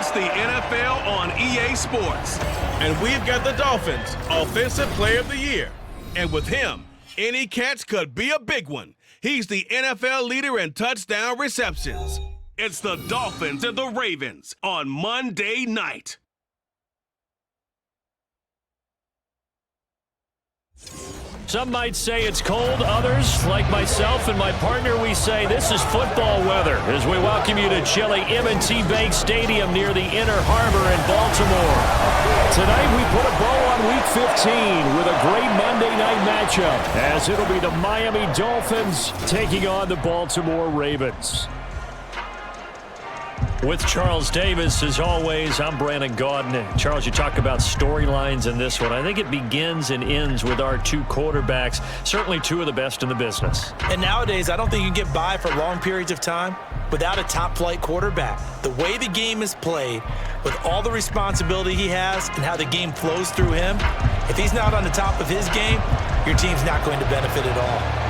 Watch the NFL on EA Sports. And we've got the Dolphins Offensive Player of the Year. And with him, any catch could be a big one. He's the NFL leader in touchdown receptions. It's the Dolphins and the Ravens on Monday night. Some might say it's cold. Others, like myself and my partner, we say this is football weather as we welcome you to chilly M&T Bank Stadium near the Inner Harbor in Baltimore. Tonight we put a bow on Week 15 with a great Monday night matchup as it'll be the Miami Dolphins taking on the Baltimore Ravens. With Charles Davis, as always, I'm Brandon Gaudin. Charles, you talk about storylines in this one. I think it begins and ends with our two quarterbacks, certainly two of the best in the business. And nowadays, I don't think you can get by for long periods of time without a top-flight quarterback. The way the game is played, with all the responsibility he has and how the game flows through him, if he's not on the top of his game, your team's not going to benefit at all.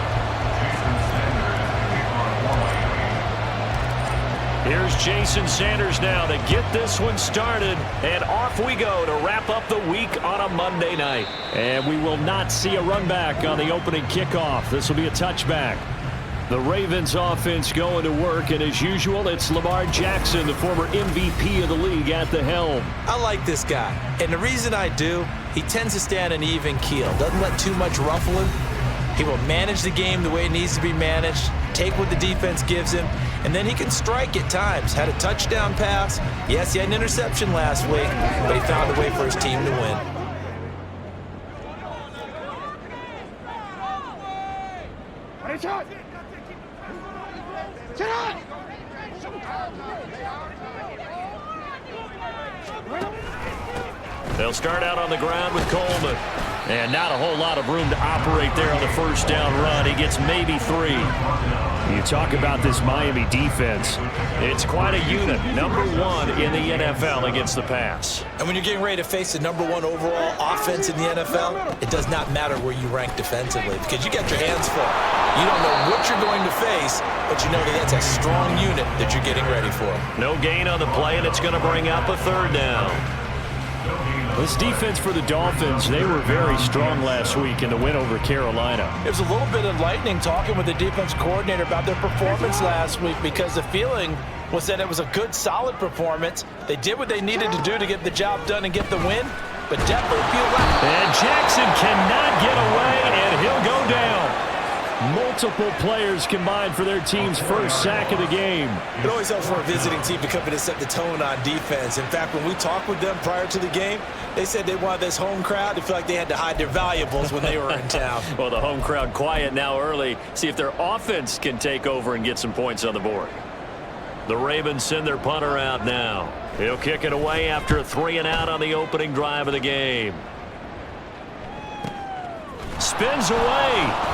Here's Jason Sanders now to get this one started, and off we go to wrap up the week on a Monday night. And we will not see a run back on the opening kickoff. This will be a touchback. The Ravens offense going to work, and as usual, it's Lamar Jackson, the former MVP of the league, at the helm. I like this guy, and the reason I do, he tends to stay on an even keel, doesn't let too much ruffle him. He will manage the game the way it needs to be managed, take what the defense gives him, and then he can strike at times. Had a touchdown pass. Yes, he had an interception last week, but he found a way for his team to win. They'll start out on the ground with Coleman. And not a whole lot of room to operate there on the first down run. He gets maybe 3. You talk about this Miami defense. It's quite a unit. Number 1 in the NFL against the pass. And when you're getting ready to face the number 1 overall offense in the NFL, it does not matter where you rank defensively because you got your hands full. You don't know what you're going to face, but you know that that's a strong unit that you're getting ready for. No gain on the play, and it's going to bring up a 3rd down. This defense for the Dolphins, they were very strong last week in the win over Carolina. It was a little bit enlightening talking with the defense coordinator about their performance last week because the feeling was that it was a good, solid performance. They did what they needed to do to get the job done and get the win, but definitely feel like... And Jackson cannot get away, and he'll go down. Multiple players combined for their team's first sack of the game. It always helps for a visiting team to come in and set the tone on defense. In fact, when we talked with them prior to the game, they said they wanted this home crowd to feel like they had to hide their valuables when they were in town. Well, the home crowd quiet now early. See if their offense can take over and get some points on the board. The Ravens send their punter out now. He'll kick it away after a 3-and-out on the opening drive of the game. Spins away.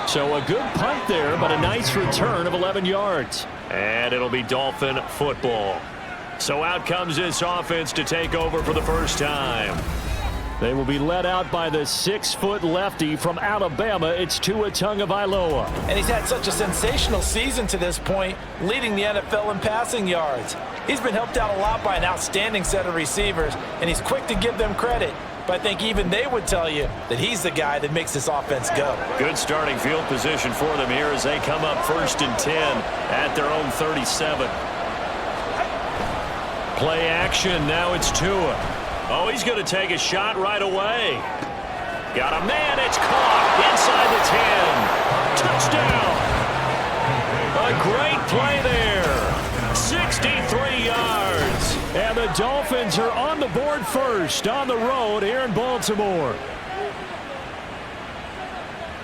So a good punt there, but a nice return of 11 yards. And it'll be Dolphin football. So out comes this offense to take over for the first time. They will be led out by the 6-foot lefty from Alabama. It's Tua Tagovailoa. And he's had such a sensational season to this point, leading the NFL in passing yards. He's been helped out a lot by an outstanding set of receivers, and he's quick to give them credit. But I think even they would tell you that he's the guy that makes this offense go. Good starting field position for them here as they come up 1st and 10 at their own 37. Play action. Now it's Tua. Oh, he's going to take a shot right away. Got a man. It's caught inside the 10. Touchdown. A great play there. 63 yards. And the Dolphins are on the board first on the road here in Baltimore.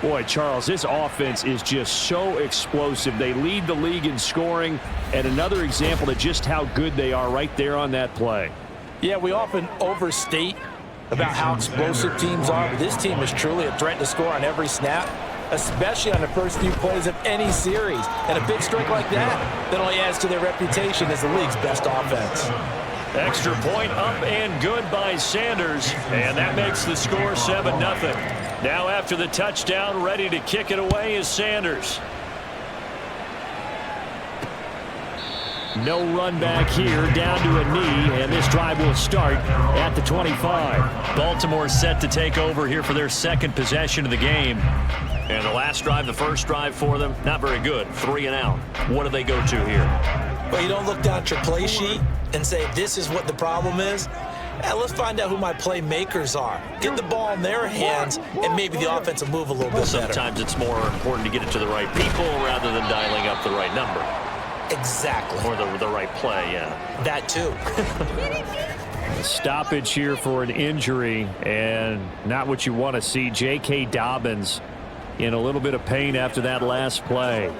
Boy, Charles, this offense is just so explosive. They lead the league in scoring, and another example of just how good they are right there on that play. Yeah, we often overstate about how explosive teams are, but this team is truly a threat to score on every snap, especially on the first few plays of any series. And a big streak like that only adds to their reputation as the league's best offense. Extra point up and good by Sanders, and that makes the score 7-0. Now after the touchdown, ready to kick it away is Sanders. No run back here, down to a knee, and this drive will start at the 25. Baltimore set to take over here for their second possession of the game. And the last drive, the first drive for them, not very good. 3 and out. What do they go to here? Well, you don't look down at your play sheet and say, this is what the problem is. Let's find out who my playmakers are. Get the ball in their hands, and maybe the offense will move a little bit better. Sometimes it's more important to get it to the right people rather than dialing up the right number. Exactly. Or the right play, yeah. That too. A stoppage here for an injury, and not what you want to see. J.K. Dobbins in a little bit of pain after that last play.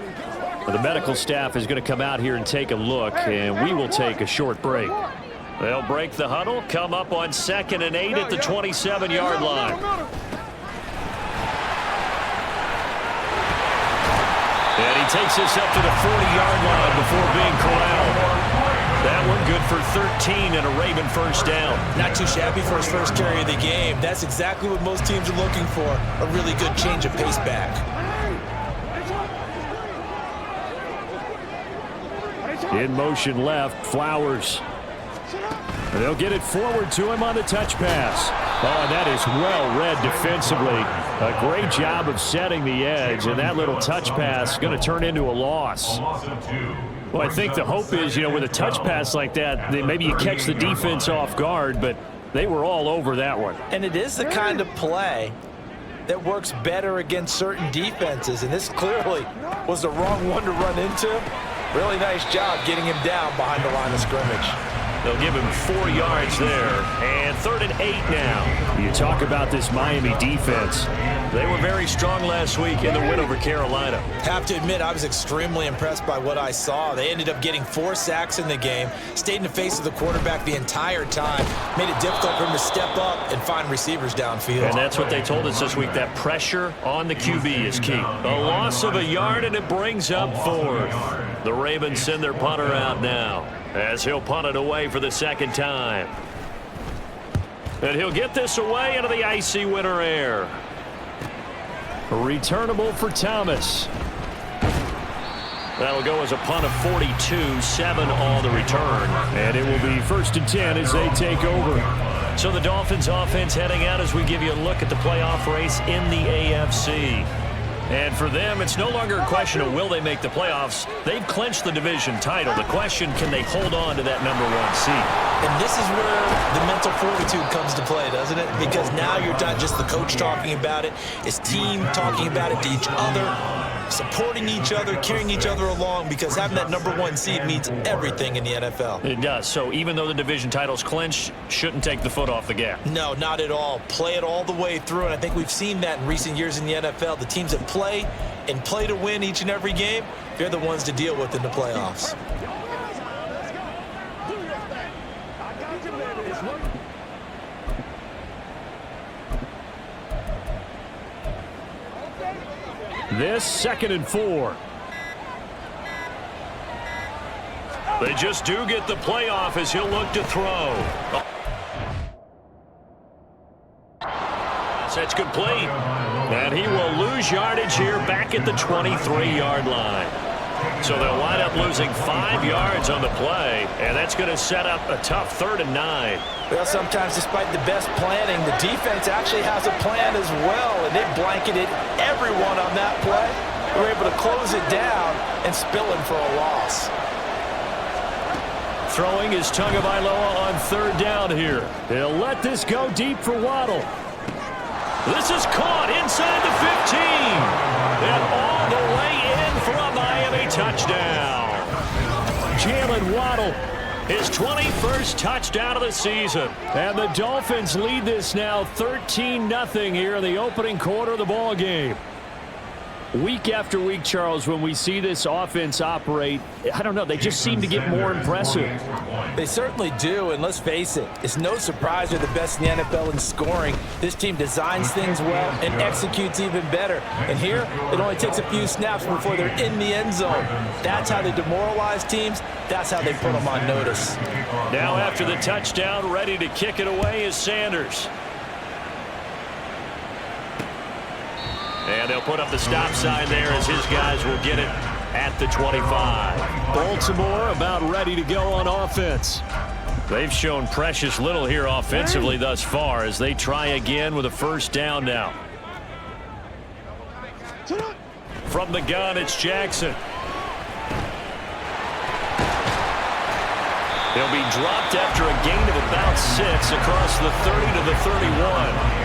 The medical staff is going to come out here and take a look, and we will take a short break. They'll break the huddle, come up on 2nd and 8 at the 27-yard line. And he takes this up to the 40-yard line before being corralled. That one good for 13 and a Raven first down. Not too shabby for his first carry of the game. That's exactly what most teams are looking for, a really good change of pace back. In motion left, Flowers. They'll get it forward to him on the touch pass. Oh, and that is well read defensively. A great job of setting the edge, and that little touch pass is going to turn into a loss. Well, I think the hope is, with a touch pass like that, maybe you catch the defense off guard, but they were all over that one. And it is the kind of play that works better against certain defenses, and this clearly was the wrong one to run into. Really nice job getting him down behind the line of scrimmage. They'll give him 4 yards there, and 3rd and 8 now. You talk about this Miami defense. They were very strong last week in the win over Carolina. Have to admit, I was extremely impressed by what I saw. They ended up getting 4 sacks in the game, stayed in the face of the quarterback the entire time, made it difficult for him to step up and find receivers downfield. And that's what they told us this week, that pressure on the QB is key. A loss of a yard, and it brings up 4th. The Ravens send their punter out now, as he'll punt it away for the second time. And he'll get this away into the icy winter air. Returnable for Thomas. That'll go as a punt of 42, 7 on the return. And it will be 1st and 10 as they take over. So the Dolphins offense heading out as we give you a look at the playoff race in the AFC. And for them, it's no longer a question of will they make the playoffs. They've clinched the division title. The question, can they hold on to that #1 seed? And this is where the mental fortitude comes to play, doesn't it? Because now you're not just the coach talking about it. It's team talking about it to each other, supporting each other, carrying each other along, because having that #1 seed means everything in the NFL. It does. So even though the division title's clinched, shouldn't take the foot off the gas. No, not at all. Play it all the way through, and I think we've seen that in recent years in the NFL. The teams that play and play to win each and every game, they're the ones to deal with in the playoffs. This 2nd and 4. They just do get the playoff as he'll look to throw. That's complete. And he will lose yardage here back at the 23-yard line. So they'll wind up losing 5 yards on the play, and that's going to set up a tough 3rd and 9. Well, sometimes despite the best planning, the defense actually has a plan as well, and they blanketed everyone on that play. They were able to close it down and spill him for a loss. Throwing is Tagovailoa on 3rd down here. They'll let this go deep for Waddle. This is caught inside the 15. And all the way in for a Miami touchdown. Jalen Waddle, his 21st touchdown of the season. And the Dolphins lead this now 13-0 here in the opening quarter of the ball game. Week after week, Charles, when we see this offense operate, I don't know, they just seem to get more impressive. They certainly do, and let's face it, it's no surprise they're the best in the NFL in scoring. This team designs things well and executes even better. And here, it only takes a few snaps before they're in the end zone. That's how they demoralize teams. That's how they put them on notice. Now after the touchdown, ready to kick it away is Sanders. And they'll put up the stop sign there as his guys will get it at the 25. Baltimore about ready to go on offense. They've shown precious little here offensively thus far as they try again with a first down now. From the gun, it's Jackson. He'll be dropped after a gain of about 6 across the 30 to the 31.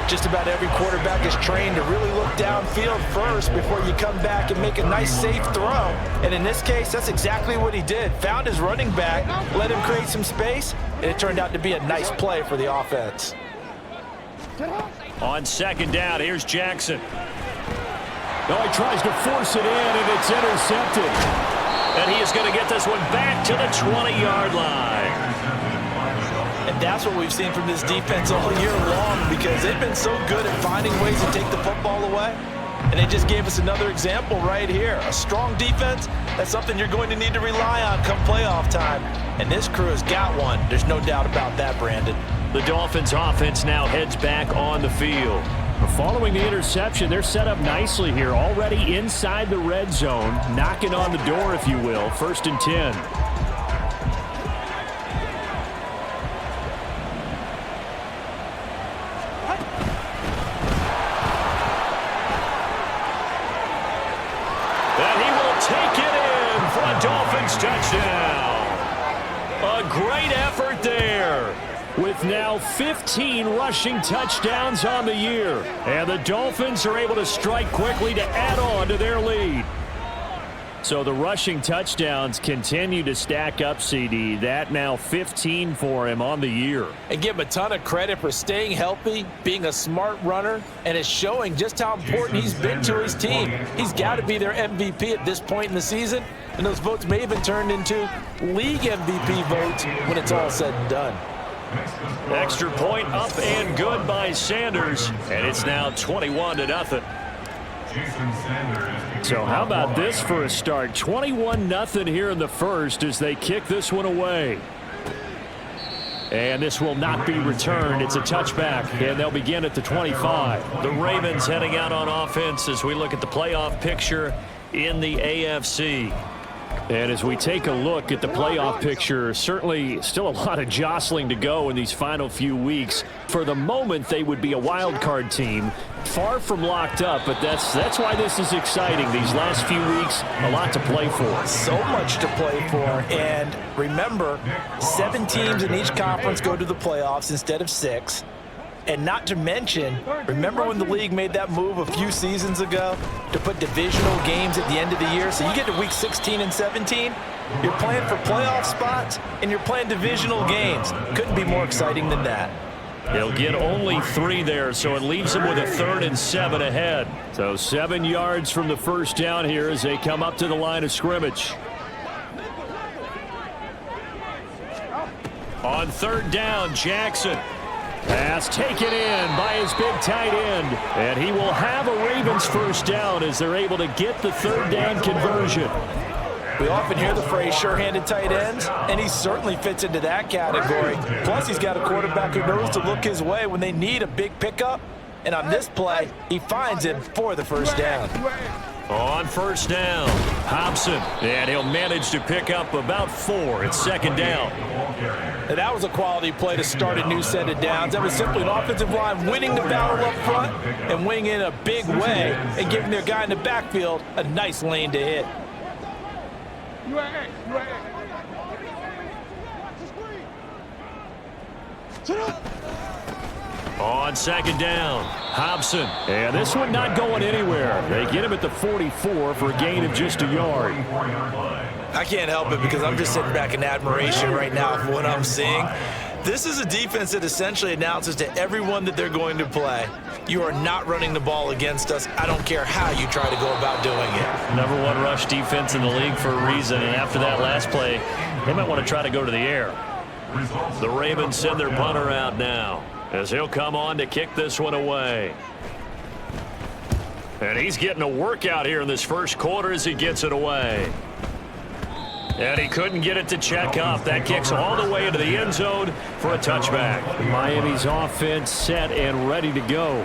Just about every quarterback is trained to really look downfield first before you come back and make a nice, safe throw. And in this case, that's exactly what he did. Found his running back, let him create some space, and it turned out to be a nice play for the offense. On second down, here's Jackson. No, he tries to force it in, and it's intercepted. And he is going to get this one back to the 20-yard line. And that's what we've seen from this defense all year long because they've been so good at finding ways to take the football away. And they just gave us another example right here. A strong defense, that's something you're going to need to rely on come playoff time. And this crew has got one. There's no doubt about that, Brandon. The Dolphins offense now heads back on the field. Following the interception, they're set up nicely here, already inside the red zone, knocking on the door, if you will. 1st and 10. And he will take it in for a Dolphins touchdown. A great effort there, with now 15 rushing touchdowns on the year. And the Dolphins are able to strike quickly to add on to their lead. So the rushing touchdowns continue to stack up, CD. That now 15 for him on the year. And give him a ton of credit for staying healthy, being a smart runner, and it's showing just how important he's been to his team. He's got to be their MVP at this point in the season, and those votes may even turn into league MVP votes when it's all said and done. Extra point up and good by Sanders, and it's now 21-0. So how about this for a start? 21-0 here in the first as they kick this one away. And this will not be returned. It's a touchback, and they'll begin at the 25. The Ravens heading out on offense as we look at the playoff picture in the AFC. And as we take a look at the playoff picture, certainly still a lot of jostling to go in these final few weeks. For the moment, they would be a wild card team, far from locked up, but that's why this is exciting. These last few weeks, a lot to play for. So much to play for, and remember, 7 teams in each conference go to the playoffs instead of 6. And not to mention, remember when the league made that move a few seasons ago to put divisional games at the end of the year? So you get to week 16 and 17, you're playing for playoff spots, and you're playing divisional games. Couldn't be more exciting than that. He'll get only 3 there, so it leaves him with a 3rd and 7 ahead. So 7 yards from the first down here as they come up to the line of scrimmage. On 3rd down, Jackson. Pass taken in by his big tight end. And he will have a Ravens first down as they're able to get the 3rd down conversion. We often hear the phrase sure-handed tight ends, and he certainly fits into that category. Plus, he's got a quarterback who knows to look his way when they need a big pickup. And on this play, he finds him for the first down. On first down, Hobson, and he'll manage to pick up about 4. It's 2nd down. And that was a quality play to start a new set of downs. That was simply an offensive line winning the battle up front and winning in a big way and giving their guy in the backfield a nice lane to hit. On 2nd down, Hobson. And this one not going anywhere. They get him at the 44 for a gain of just a yard. I can't help it because I'm just sitting back in admiration right now of what I'm seeing. This is a defense that essentially announces to everyone that they're going to play, you are not running the ball against us. I don't care how you try to go about doing it. #1 rush defense in the league for a reason, and after that last play, they might want to try to go to the air. The Ravens send their punter out now as he'll come on to kick this one away. And he's getting a workout here in this first quarter as he gets it away. And he couldn't get it to check up. That kicks all the way into the end zone for a touchback. Miami's offense set and ready to go.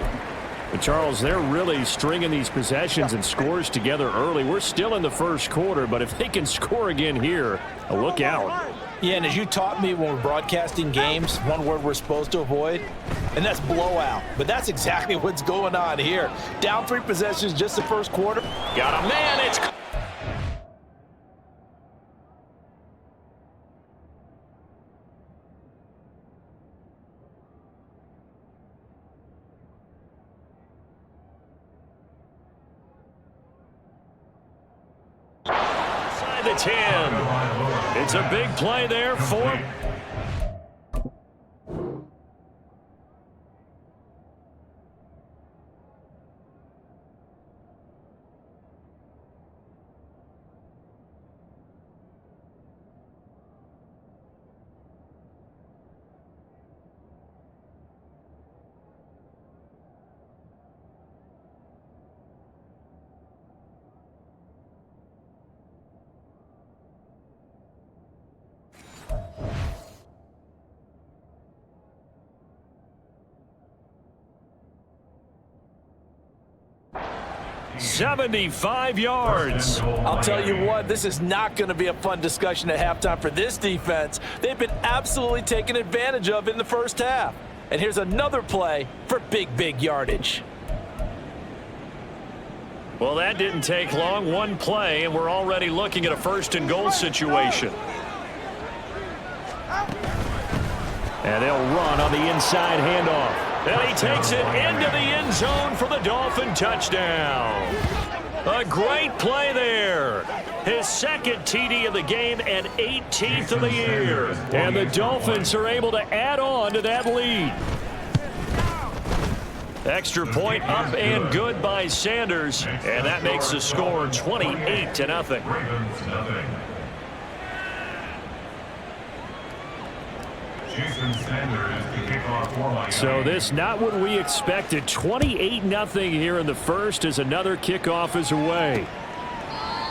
But Charles, they're really stringing these possessions and scores together early. We're still in the first quarter, but if they can score again here, look out. Yeah, and as you taught me when we're broadcasting games, one word we're supposed to avoid, and that's blowout. But that's exactly what's going on here. Down 3 possessions just the first quarter. Got a man. It's... Inside the 10. It's a big play there for... $75 yards. I'll tell you what, this is not going to be a fun discussion at halftime for this defense. They've been absolutely taken advantage of in the first half. And here's another play for big yardage. Well, that didn't take long. One play, and we're already looking at a first-and-goal situation. And they'll run on the inside handoff. And he takes it into the end zone for the Dolphin touchdown. A great play there. His second TD of the game and 18th of the year. And the Dolphins are able to add on to that lead. Extra point up and good by Sanders. And that makes the score 28-0. So this not what we expected. 28-0 here in the first as another kickoff is away.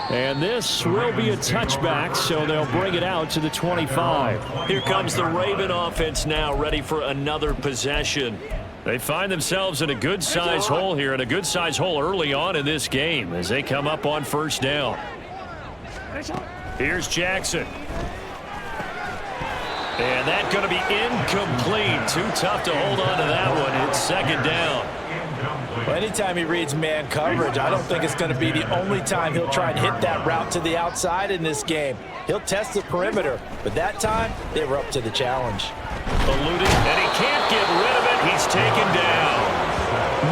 And this will be a touchback, so they'll bring it out to the 25. Here comes the Raven offense now, ready for another possession. They find themselves in a good-size hole here, and a good-size hole early on in this game as they come up on first down. Here's Jackson. And that's going to be incomplete. Too tough to hold on to that one. It's second down. Well, anytime he reads man coverage, I don't think it's going to be the only time he'll try and hit that route to the outside in this game. He'll test the perimeter, but that time they were up to the challenge. Eluding, and he can't get rid of it. He's taken down.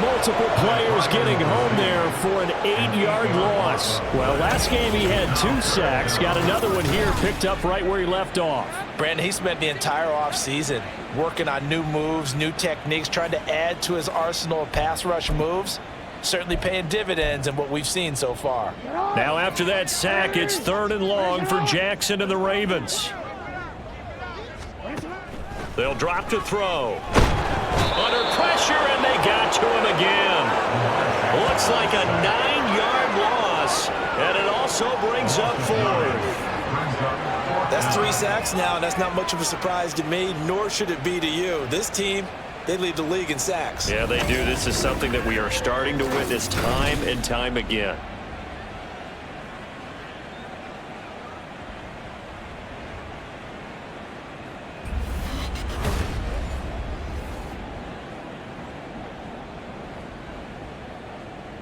Multiple players getting home there for an 8-yard loss. Well, last game he had 2 sacks. Got another one here picked up right where he left off. Brandon, he spent the entire offseason working on new moves, new techniques, trying to add to his arsenal of pass rush moves. Certainly paying dividends in what we've seen so far. Now after that sack, it's 3rd and long for Jackson and the Ravens. They'll drop to throw. Under pressure, and they got to him again. Looks like a 9-yard loss, and it also brings up 4th. That's 3 sacks now, and that's not much of a surprise to me, nor should it be to you. This team, they lead the league in sacks. Yeah, they do. This is something that we are starting to witness time and time again.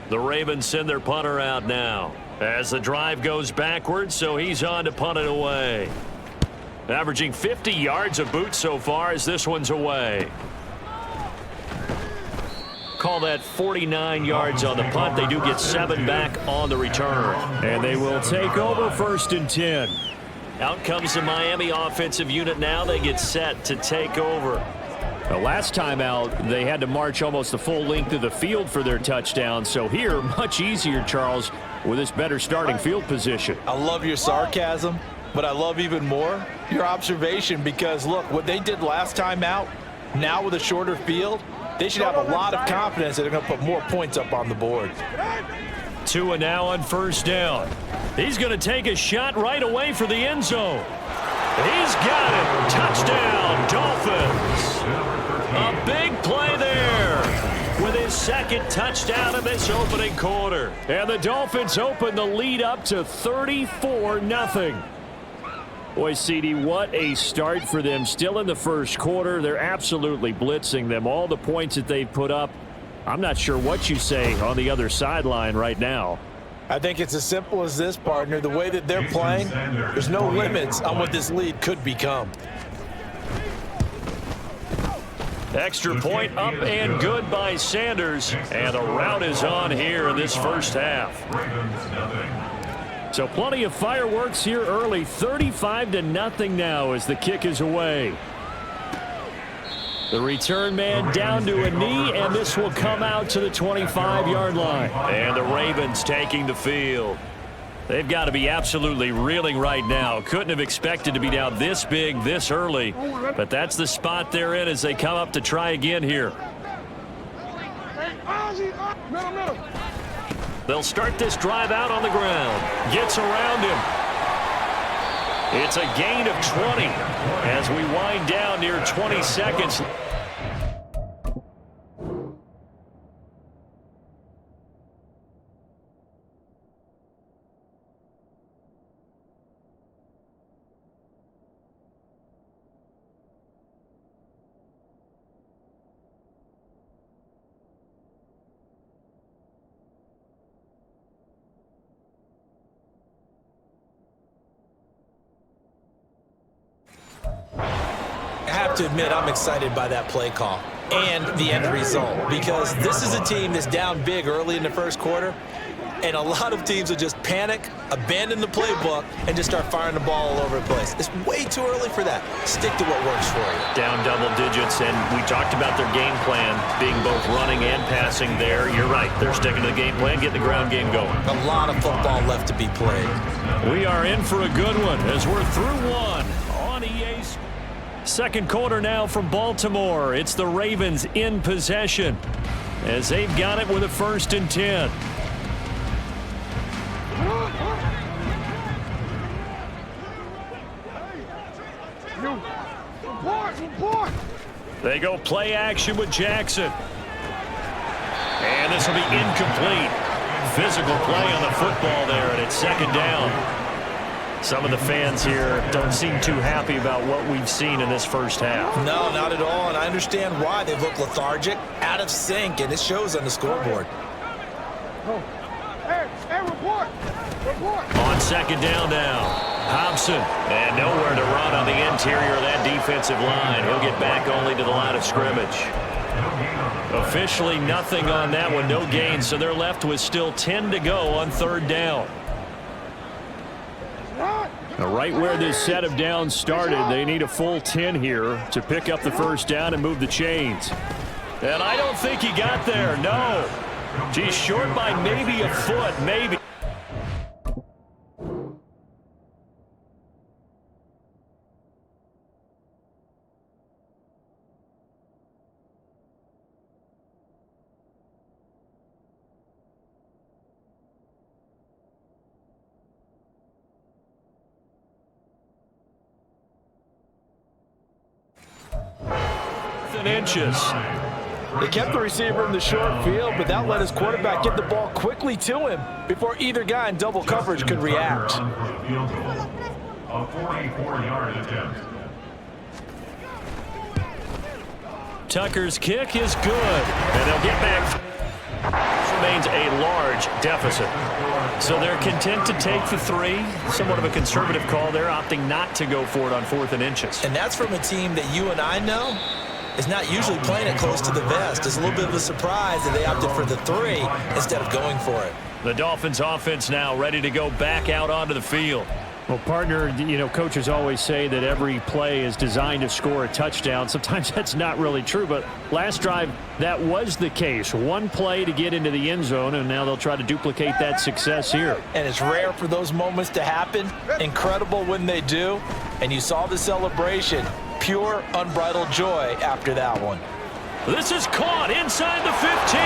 The Ravens send their punter out now as the drive goes backwards, so he's on to punt it away. Averaging 50 yards a boot so far as this one's away. Call that 49 yards on the punt. They do get 7 back on the return. And they will take over 1st and 10. Out comes the Miami offensive unit now. They get set to take over. The last time out, they had to march almost the full length of the field for their touchdown. So here, much easier, Charles, with this better starting field position. I love your sarcasm, but I love even more your observation because, look, what they did last time out, now with a shorter field, they should have a lot of confidence that they're going to put more points up on the board. Tua now on first down. He's going to take a shot right away for the end zone. He's got it. Touchdown, Dolphins. A big play there with his second touchdown of this opening quarter. And the Dolphins open the lead up to 34-0. Boy, CD, what a start for them. Still in the first quarter. They're absolutely blitzing them. All the points that they've put up, I'm not sure what you say on the other sideline right now. I think it's as simple as this, partner. The way that they're playing, there's no limits on what this lead could become. Extra point up and good by Sanders. And a rout is on here in this first half. So plenty of fireworks here early. 35-0 now as the kick is away. The return man down to a knee, and this will come out to the 25-yard line. And the Ravens taking the field. They've got to be absolutely reeling right now. Couldn't have expected to be down this big this early, but that's the spot they're in as they come up to try again here. They'll start this drive out on the ground. Gets around him. It's a gain of 20 as we wind down near 20 seconds. I have to admit, I'm excited by that play call and the end result, because this is a team that's down big early in the first quarter, and a lot of teams will just panic, abandon the playbook, and just start firing the ball all over the place. It's way too early for that. Stick to what works for you. Down double digits, and we talked about their game plan being both running and passing there. You're right. They're sticking to the game plan, getting the ground game going. A lot of football left to be played. We are in for a good one as we're through one on EA Sports. Second quarter now from Baltimore. It's the Ravens in possession as they've got it with a 1st and 10. They go play action with Jackson. And this will be incomplete. Physical play on the football there, and it's 2nd down. Some of the fans here don't seem too happy about what we've seen in this first half. No, not at all, and I understand why. They look lethargic, out of sync, and it shows on the scoreboard. On 2nd down now, Hobson, and nowhere to run on the interior of that defensive line. He'll get back only to the line of scrimmage. Officially nothing on that one, no gain, so they're left with still 10 to go on 3rd down. Right where this set of downs started, they need a full 10 here to pick up the 1st down and move the chains. And I don't think he got there, no. He's short by maybe a foot, maybe. Inches. They kept the receiver in the short field, but that let his quarterback get the ball quickly to him before either guy in double coverage could react. A 44-yard attempt. Tucker's kick is good, and they'll get back. Remains a large deficit. So they're content to take the 3. Somewhat of a conservative call there, opting not to go for it on 4th and inches. And that's from a team that you and I know is not usually playing it close to the vest. It's a little bit of a surprise that they opted for the 3 instead of going for it. The Dolphins offense now ready to go back out onto the field. Well, partner, you know, coaches always say that every play is designed to score a touchdown. Sometimes that's not really true, but last drive, that was the case. One play to get into the end zone, and now they'll try to duplicate that success here. And it's rare for those moments to happen. Incredible when they do. And you saw the celebration. Pure, unbridled joy after that one. This is caught inside the 15.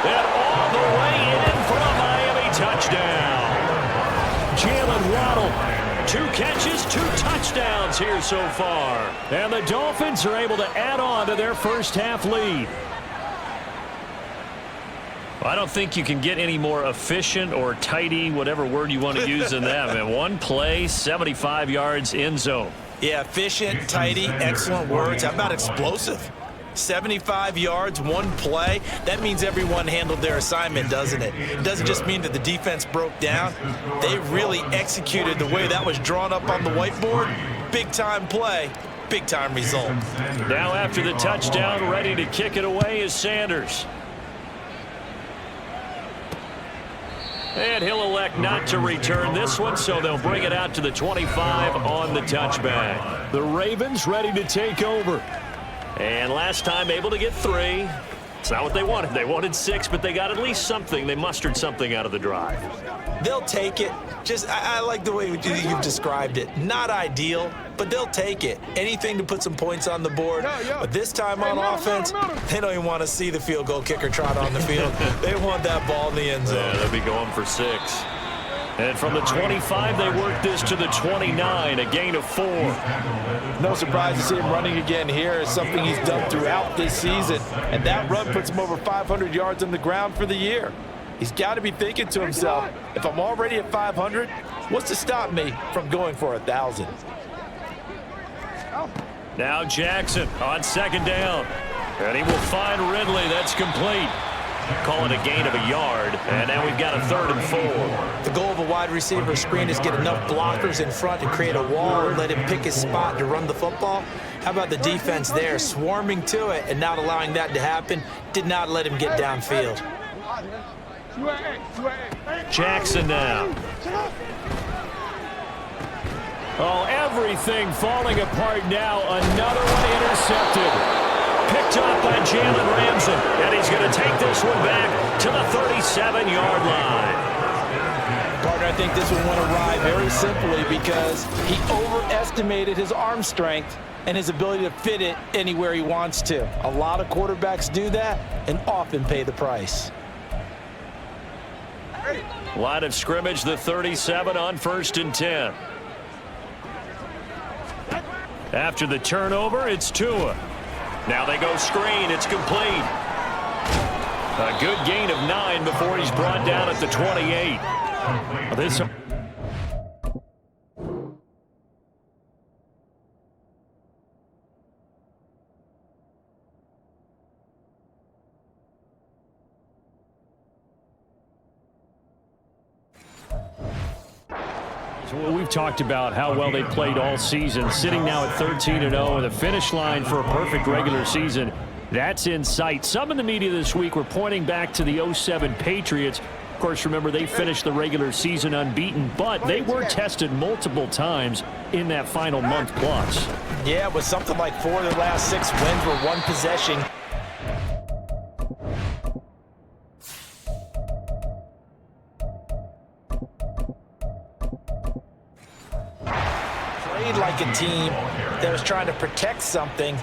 And all the way in for a Miami touchdown. Jalen Waddle, 2 catches, 2 touchdowns here so far. And the Dolphins are able to add on to their first half lead. I don't think you can get any more efficient or tidy, whatever word you want to use in that, man. One play, 75 yards, end zone. Yeah, efficient, tidy, excellent words. How about explosive? 75 yards, one play. That means everyone handled their assignment, doesn't it? It doesn't just mean that the defense broke down. They really executed the way that was drawn up on the whiteboard. Big-time play, big-time result. Now after the touchdown, ready to kick it away is Sanders. And he'll elect not to return this one, so they'll bring it out to the 25 on the touchback. The Ravens ready to take over. And last time able to get 3. It's not what they wanted. They wanted 6, but they got at least something. They mustered something out of the drive. They'll take it. I like the way you've described it. Not ideal, but they'll take it. Anything to put some points on the board. But this time on offense, they don't even want to see the field goal kicker trot on the field. They want that ball in the end zone. Yeah, they'll be going for 6. And from the 25, they work this to the 29, a gain of 4. No surprise to see him running again here. It's something he's done throughout this season. And that run puts him over 500 yards on the ground for the year. He's got to be thinking to himself, if I'm already at 500, what's to stop me from going for 1,000? Now Jackson on second down. And he will find Ridley. That's complete. Call it a gain of a yard, and now we've got a 3rd and 4. The goal of a wide receiver screen is get enough blockers in front to create a wall and let him pick his spot to run the football. How about the defense there, swarming to it and not allowing that to happen? Did not let him get downfield. Jackson now. Oh, everything falling apart now. Another one intercepted. Picked up by Jalen Ramsey, and he's going to take this one back to the 37-yard line. Partner, I think this one went awry very simply because he overestimated his arm strength and his ability to fit it anywhere he wants to. A lot of quarterbacks do that and often pay the price. Line of scrimmage, the 37 on 1st and 10. After the turnover, it's Tua. Now they go screen. It's complete. A good gain of 9 before he's brought down at the 28. So we've talked about how well they played all season, sitting now at 13-0, and the finish line for a perfect regular season. That's in sight. Some in the media this week were pointing back to the 07 Patriots. Of course, remember, they finished the regular season unbeaten, but they were tested multiple times in that final month plus. Yeah, with something like 4 of their last 6 wins were one possession. Played like a team that was trying to protect something.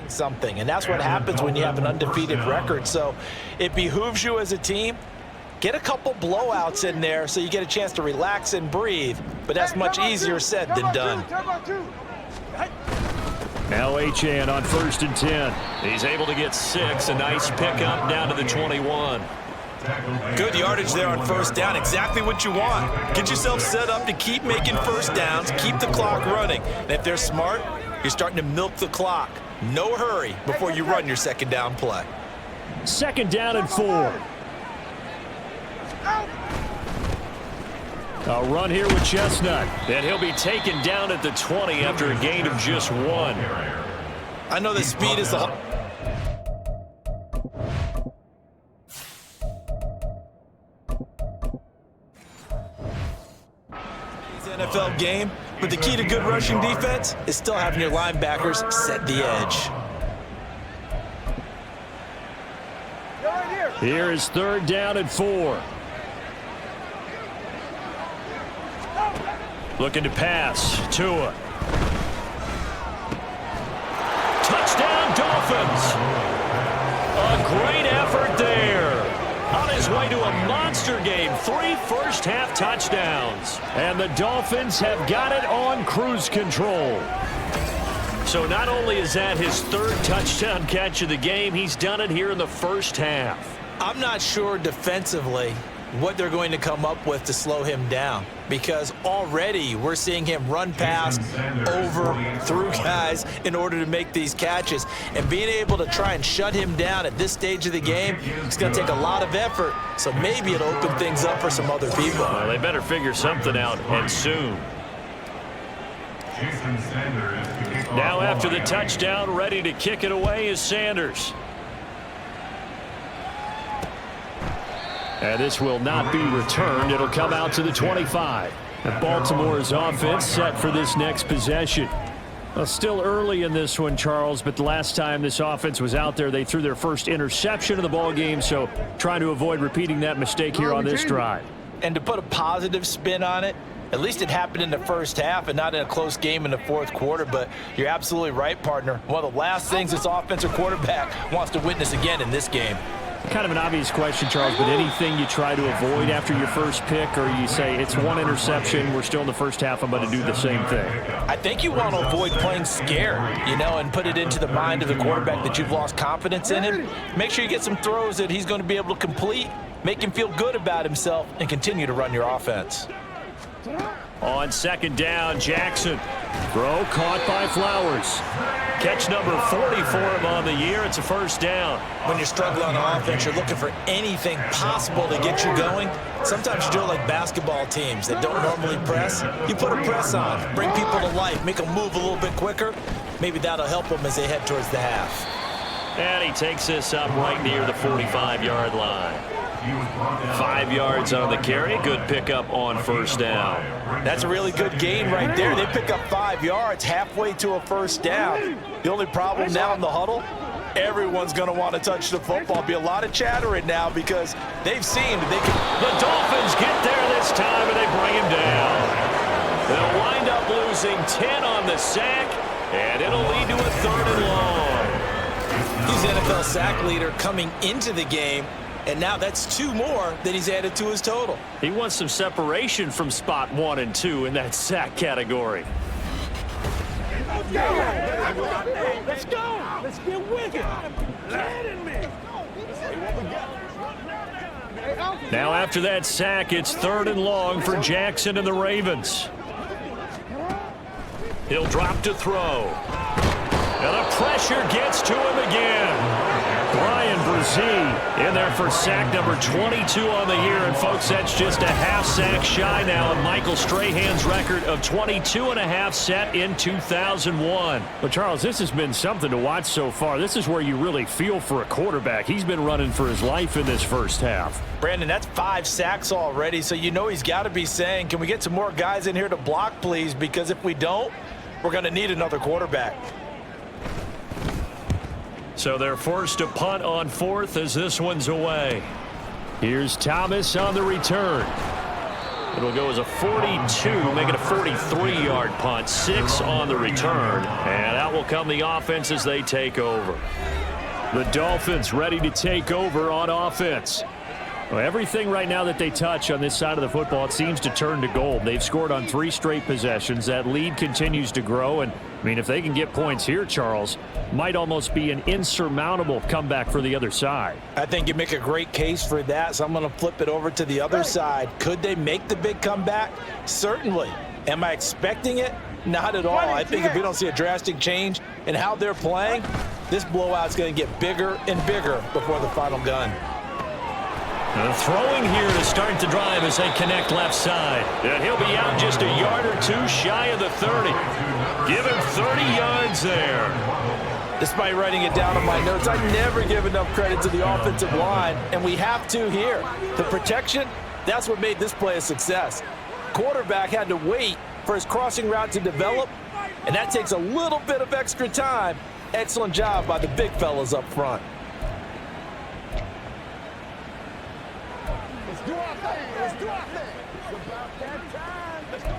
Something, and that's what happens when you have an undefeated record. So it behooves you as a team, get a couple blowouts in there so you get a chance to relax and breathe, but that's much easier said than done. Now Achane on 1st and 10. He's able to get 6. A nice pickup down to the 21. Good yardage there on 1st down. Exactly what you want. Get yourself set up to keep making 1st downs, keep the clock running. And if they're smart, you're starting to milk the clock. No hurry before you run your 2nd down play. 2nd down and 4. A run here with Chestnut. And he'll be taken down at the 20 after a gain of just 1. I know the speed is the... NFL game, but the key to good rushing defense is still having your linebackers set the edge. Here is 3rd down and 4. Looking to pass. Tua. Touchdown, Dolphins. A great effort there. On his way to a monster game. 3 first-half touchdowns. And the Dolphins have got it on cruise control. So not only is that his 3rd touchdown catch of the game, he's done it here in the first half. I'm not sure defensively what they're going to come up with to slow him down, because already we're seeing him run past, over, through guys in order to make these catches. And being able to try and shut him down at this stage of the game, it's going to take a lot of effort. So maybe it'll open things up for some other people. Well, they better figure something out, and soon. Now after the touchdown, ready to kick it away is Sanders. And this will not be returned. It'll come out to the 25. And Baltimore's offense set for this next possession. Well, still early in this one, Charles, but the last time this offense was out there, they threw their first interception of the ball game, so trying to avoid repeating that mistake here on this drive. And to put a positive spin on it, at least it happened in the first half and not in a close game in the 4th quarter. But you're absolutely right, partner. One of the last things this offensive quarterback wants to witness again in this game. Kind of an obvious question, Charles, but anything you try to avoid after your first pick, or you say it's 1 interception, we're still in the first half, I'm going to do the same thing? I think you want to avoid playing scared, and put it into the mind of the quarterback that you've lost confidence in him. Make sure you get some throws that he's going to be able to complete, make him feel good about himself, and continue to run your offense. On 2nd down, Jackson. Throw caught by Flowers. Catch number 40 for him on the year. It's a first down. When you're struggling on offense, you're looking for anything possible to get you going. Sometimes you do it like basketball teams that don't normally press. You put a press on, bring people to life, make them move a little bit quicker. Maybe that'll help them as they head towards the half. And he takes this up right near the 45-yard line. 5 yards on the carry. Good pickup on first down. That's a really good gain right there. They pick up 5 yards halfway to a first down. The only problem now in the huddle, everyone's going to want to touch the football. Be a lot of chattering now because they've seen that they can. The Dolphins get there this time and they bring him down. They'll wind up losing 10 on the sack, and it'll lead to a 3rd and long. He's the NFL sack leader coming into the game. And now that's 2 more that he's added to his total. He wants some separation from spot 1 and 2 in that sack category. Let's go. Let's go. Let's get wicked. Now after that sack, it's 3rd and long for Jackson and the Ravens. He'll drop to throw. And the pressure gets to him again. Brian Brzee in there for sack number 22 on the year. And, folks, that's just a half sack shy now of Michael Strahan's record of 22.5 set in 2001. But, Charles, this has been something to watch so far. This is where you really feel for a quarterback. He's been running for his life in this first half. Brandon, that's 5 sacks already, so you know he's got to be saying, can we get some more guys in here to block, please? Because if we don't, we're going to need another quarterback. So they're forced to punt on 4th as this one's away. Here's Thomas on the return. It'll go as a 42, make it a 43-yard punt. 6 on the return. And out will come the offense as they take over. The Dolphins ready to take over on offense. Well, everything right now that they touch on this side of the football, it seems to turn to gold. They've scored on 3 straight possessions. That lead continues to grow. And, I mean, if they can get points here, Charles, might almost be an insurmountable comeback for the other side. I think you make a great case for that, so I'm going to flip it over to the other side. Could they make the big comeback? Certainly. Am I expecting it? Not at all. I think if we don't see a drastic change in how they're playing, this blowout's going to get bigger and bigger before the final gun. Throwing here to start the drive as they connect left side. And he'll be out just a yard or 2 shy of the 30. Give him 30 yards there. Despite writing it down on my notes, I never give enough credit to the offensive line, and we have to here. The protection, that's what made this play a success. Quarterback had to wait for his crossing route to develop, and that takes a little bit of extra time. Excellent job by the big fellas up front. Let's do our thing. Let's do our thing. It's about that time. Let's go.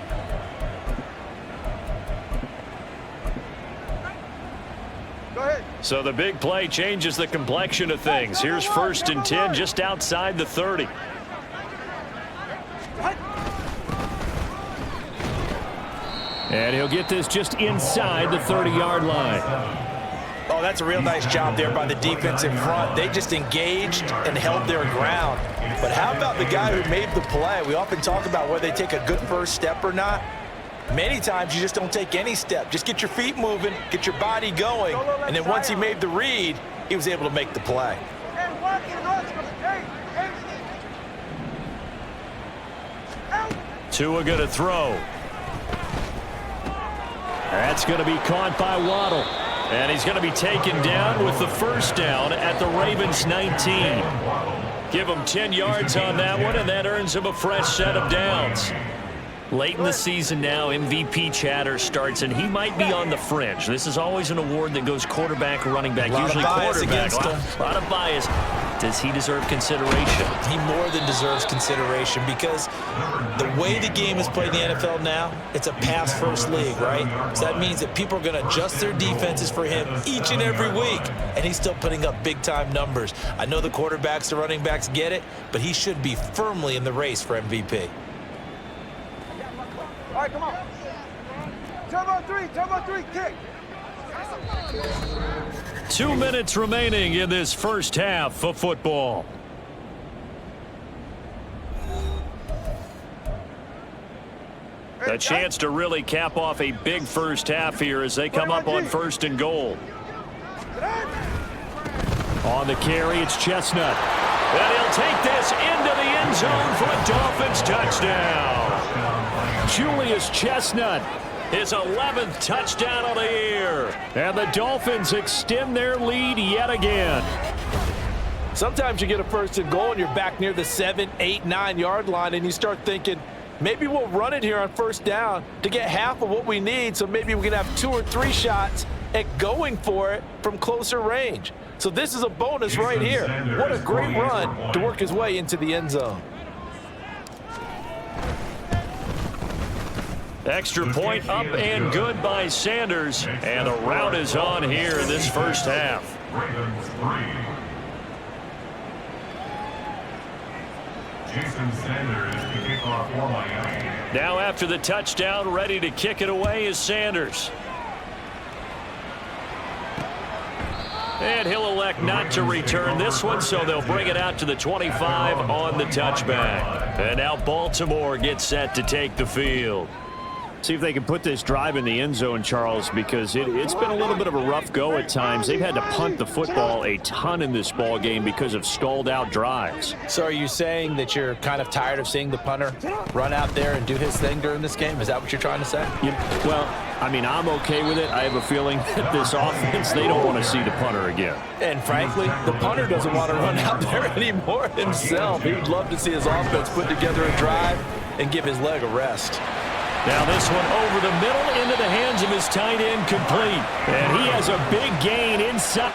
So the big play changes the complexion of things. Here's 1st and 10 just outside the 30. And he'll get this just inside the 30-yard line. Oh, that's a real nice job there by the defense in front. They just engaged and held their ground. But how about the guy who made the play? We often talk about whether they take a good first step or not. Many times you just don't take any step. Just get your feet moving, get your body going, and then once he made the read, he was able to make the play. Tua going to throw. That's going to be caught by Waddle. And he's going to be taken down with the first down at the Ravens 19. Give him 10 yards on that one, and that earns him a fresh set of downs. Late in the season now, MVP chatter starts, and he might be on the fringe. This is always an award that goes quarterback or running back, usually quarterback. A lot of bias. Does he deserve consideration? He more than deserves consideration because the way the game is played in the NFL now, it's a pass-first league, right? So that means that people are going to adjust their defenses for him each and every week, and he's still putting up big-time numbers. I know the quarterbacks, the running backs get it, but he should be firmly in the race for MVP. All right, come on. Turbo three, kick. 2 minutes remaining in this first half of football. A chance to really cap off a big first half here as they come up on 1st and goal. On the carry, it's Chestnut. And he'll take this into the end zone for a Dolphins touchdown. Julius Chestnut, his 11th touchdown of the year. And the Dolphins extend their lead yet again. Sometimes you get a 1st and goal and you're back near the 7, 8, 9-yard line and you start thinking, maybe we'll run it here on 1st down to get half of what we need, so maybe we can have 2 or 3 shots at going for it from closer range. So this is a bonus right here. What a great run to work his way into the end zone. Extra point up and good by Sanders. And the route is on here in this first half. Ravens 3. Jason Sanders to kick off for Miami. Now after the touchdown, ready to kick it away is Sanders. And he'll elect not to return this one, so they'll bring it out to the 25 on the touchback. And now Baltimore gets set to take the field. See if they can put this drive in the end zone, Charles, because it's been a little bit of a rough go at times. They've had to punt the football a ton in this ball game because of stalled-out drives. So are you saying that you're kind of tired of seeing the punter run out there and do his thing during this game? Is that what you're trying to say? Well, I mean, I'm okay with it. I have a feeling that this offense, they don't want to see the punter again. And frankly, the punter doesn't want to run out there anymore himself. He would love to see his offense put together a drive and give his leg a rest. Now this one over the middle into the hands of his tight end, complete. And he has a big gain inside.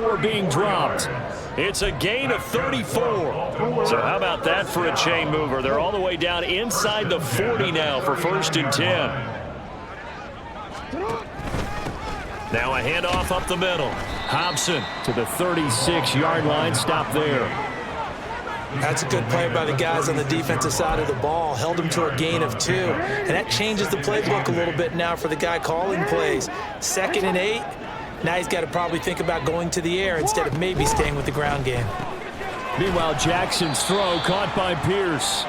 before being dropped. It's a gain of 34. So how about that for a chain mover? They're all the way down inside the 40 now for 1st and 10. Now a handoff up the middle. Hobson to the 36-yard line. Stop there. That's a good play by the guys on the defensive side of the ball. Held him to a gain of 2. And that changes the playbook a little bit now for the guy calling plays. 2nd and 8. Now he's got to probably think about going to the air instead of maybe staying with the ground game. Meanwhile, Jackson's throw caught by Pierce.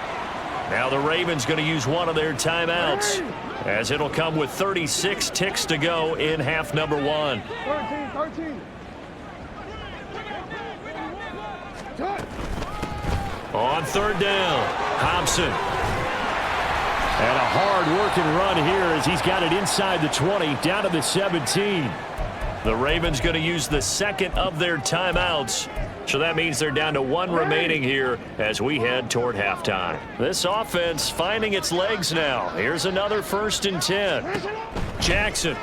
Now the Ravens going to use one of their timeouts, as it'll come with 36 ticks to go in half number 1. 13. On 3rd down, Hobson. And a hard-working run here as he's got it inside the 20, down to the 17. The Ravens going to use the 2nd of their timeouts. So that means they're down to 1 remaining here as we head toward halftime. This offense finding its legs now. Here's another 1st and 10. Jackson.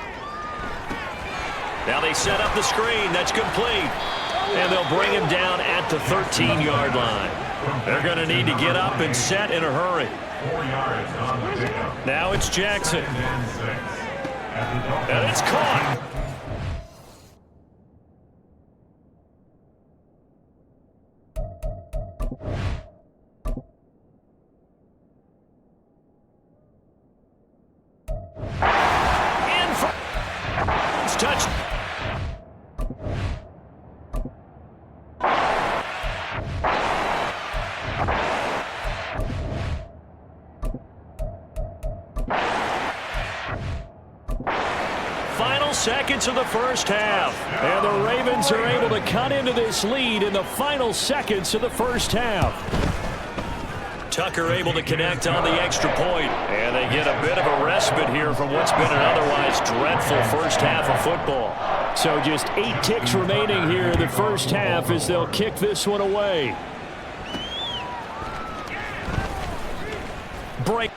Now they set up the screen. That's complete. And they'll bring him down at the 13-yard line. They're going to need to get up and set in a hurry. 4 yards on the pickup. Now it's Jackson. 2nd and 6. At the Dolphins. And it's caught. In front. It's touched. Final seconds of the first half. And the Ravens are able to cut into this lead in the final seconds of the first half. Tucker able to connect on the extra point. And they get a bit of a respite here from what's been an otherwise dreadful first half of football. So just 8 ticks remaining here in the first half as they'll kick this one away. Break.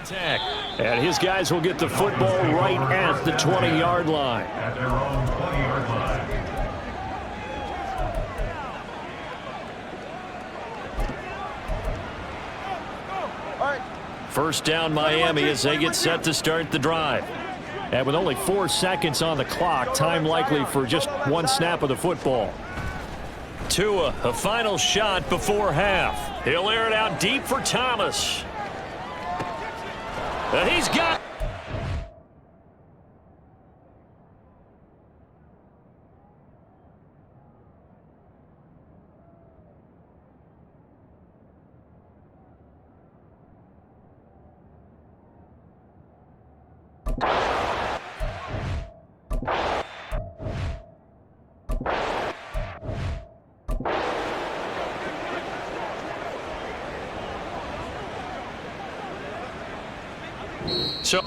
Attack. And his guys will get the football right at the 20-yard line. At their own 20-yard line. First down Miami as they get set to start the drive. And with only 4 seconds on the clock, time likely for just 1 snap of the football. Tua, a final shot before half. He'll air it out deep for Thomas. And he's got...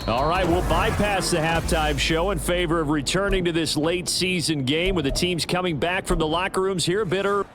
All right, we'll bypass the halftime show in favor of returning to this late season game with the teams coming back from the locker rooms here a bit early.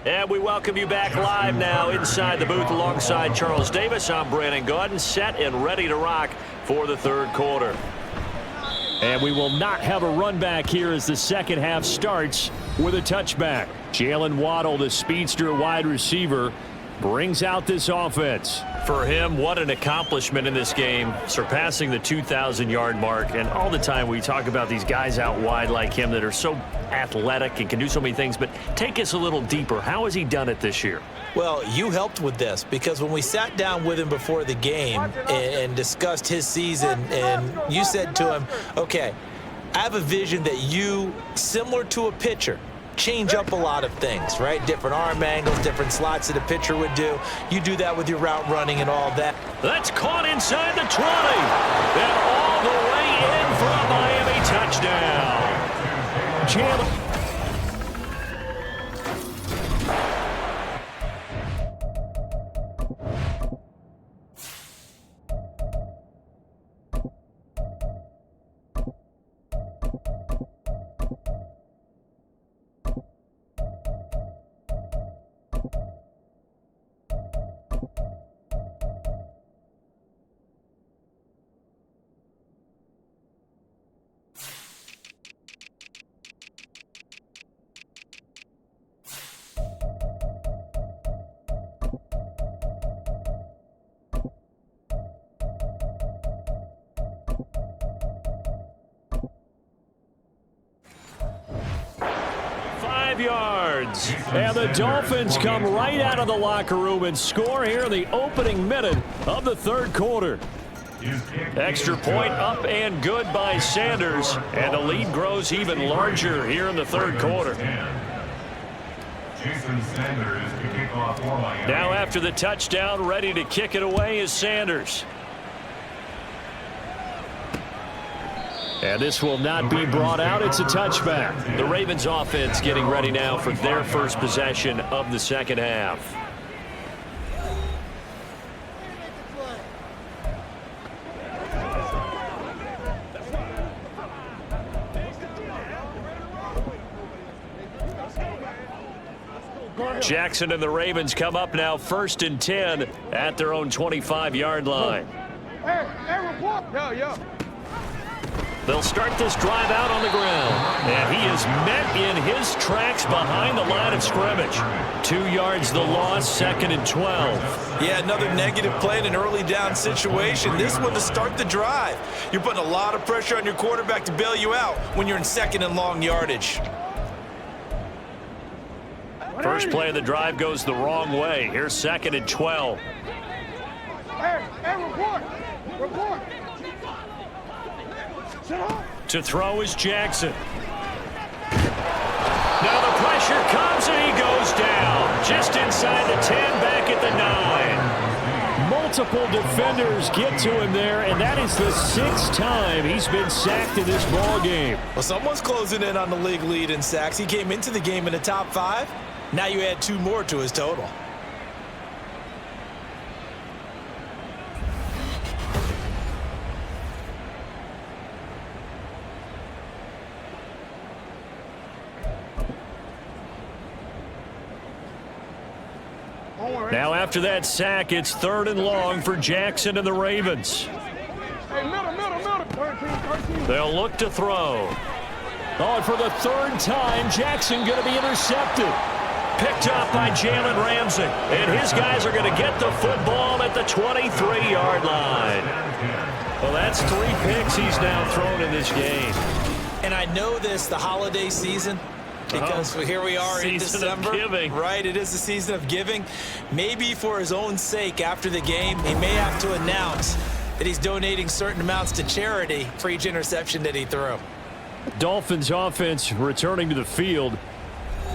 And we welcome you back live now inside the booth alongside Charles Davis. I'm Brandon Gaudin, set and ready to rock for the third quarter. And we will not have a run back here as the second half starts with a touchback. Jalen Waddle, the speedster wide receiver, brings out this offense. For him, what an accomplishment in this game, surpassing the 2,000-yard mark. And all the time we talk about these guys out wide like him that are so athletic and can do so many things. But take us a little deeper. How has he done it this year? Well, you helped with this because when we sat down with him before the game and discussed his season, and you said to him, okay, I have a vision that you, similar to a pitcher, change up a lot of things, right? Different arm angles, different slots that a pitcher would do. You do that with your route running and all that. That's caught inside the 20. And all the way in for a Miami touchdown. Jalen. 5 yards. And the Dolphins come right out of the locker room and score here in the opening minute of the third quarter. Extra point up and good by Sanders. And the lead grows even larger here in the third quarter. Now after the touchdown, ready to kick it away is Sanders. And this will not be brought out. It's a touchback. The Ravens offense getting ready now for their first possession of the second half. Jackson and the Ravens come up now 1st and 10 at their own 25-yard line. They'll start this drive out on the ground. And he is met in his tracks behind the line of scrimmage. 2 yards the loss, 2nd and 12. Yeah, another negative play in an early down situation. This one to start the drive. You're putting a lot of pressure on your quarterback to bail you out when you're in 2nd and long yardage. First play of the drive goes the wrong way. Here's 2nd and 12. Report. To throw is Jackson. Now the pressure comes and he goes down. Just inside the 10, back at the 9. Multiple defenders get to him there, and that is the 6th time he's been sacked in this ball game. Well, someone's closing in on the league lead in sacks. He came into the game in the top 5. Now you add 2 more to his total. Now after that sack, it's 3rd and long for Jackson and the Ravens. They'll look to throw. Oh, and for the 3rd time, Jackson going to be intercepted. Picked up by Jalen Ramsey. And his guys are going to get the football at the 23-yard line. Well, that's 3 picks he's now thrown in this game. And I know this, the holiday season, because here we are in December. Right, it is the season of giving. Maybe for his own sake after the game, he may have to announce that he's donating certain amounts to charity for each interception that he threw. Dolphins offense returning to the field.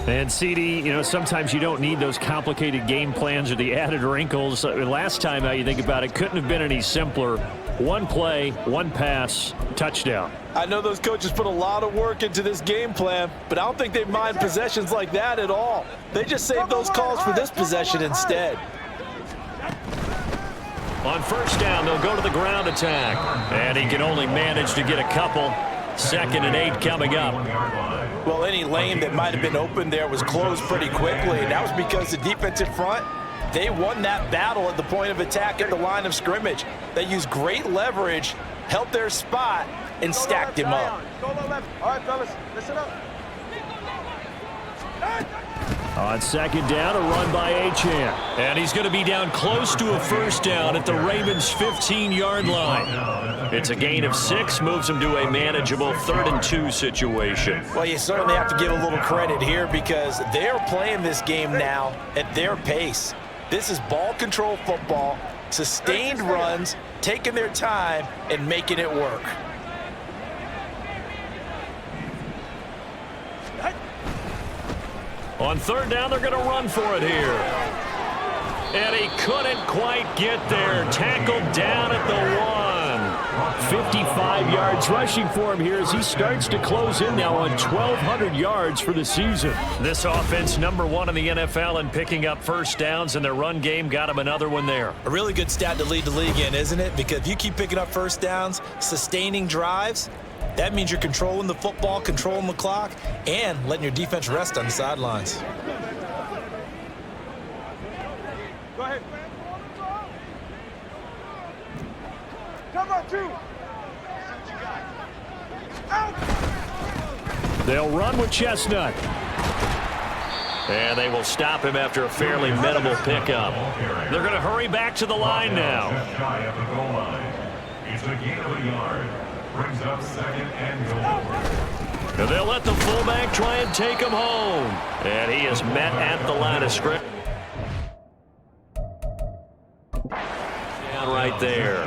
And CD, you know, sometimes you don't need those complicated game plans or the added wrinkles. Last time out, you think about it, couldn't have been any simpler. 1 play, 1 pass, touchdown. I know those coaches put a lot of work into this game plan, but I don't think they mind possessions like that at all. They just save those calls for this possession instead. On 1st down, they'll go to the ground attack. And he can only manage to get a couple. 2nd and 8 coming up. Well, any lane that might have been open there was closed pretty quickly, and that was because the defensive front, they won that battle at the point of attack at the line of scrimmage. They used great leverage, held their spot, and stacked him up. Go left. All right, fellas, listen up. On 2nd down, a run by Achane. And he's going to be down close to a first down at the Ravens' 15-yard line. It's a gain of 6, moves him to a manageable 3rd and 2 situation. Well, you certainly have to give a little credit here because they're playing this game now at their pace. This is ball control football, sustained runs, taking their time, and making it work. On 3rd down, they're going to run for it here. And he couldn't quite get there. Tackled down at the 1. 55 yards rushing for him here as he starts to close in now on 1,200 yards for the season. This offense, number 1 in the NFL in picking up first downs, and their run game got him another one there. A really good stat to lead the league in, isn't it? Because if you keep picking up first downs, sustaining drives, that means you're controlling the football, controlling the clock, and letting your defense rest on the sidelines. Go ahead. Cover 2. They'll run with Chestnut. And they will stop him after a fairly minimal pickup. They're going to hurry back to the line now. Just shy of the goal line. It's a gain of a yard. Brings up 2nd and goal. And they'll let the fullback try and take him home. And he is met at the line of scrimmage. Down right there.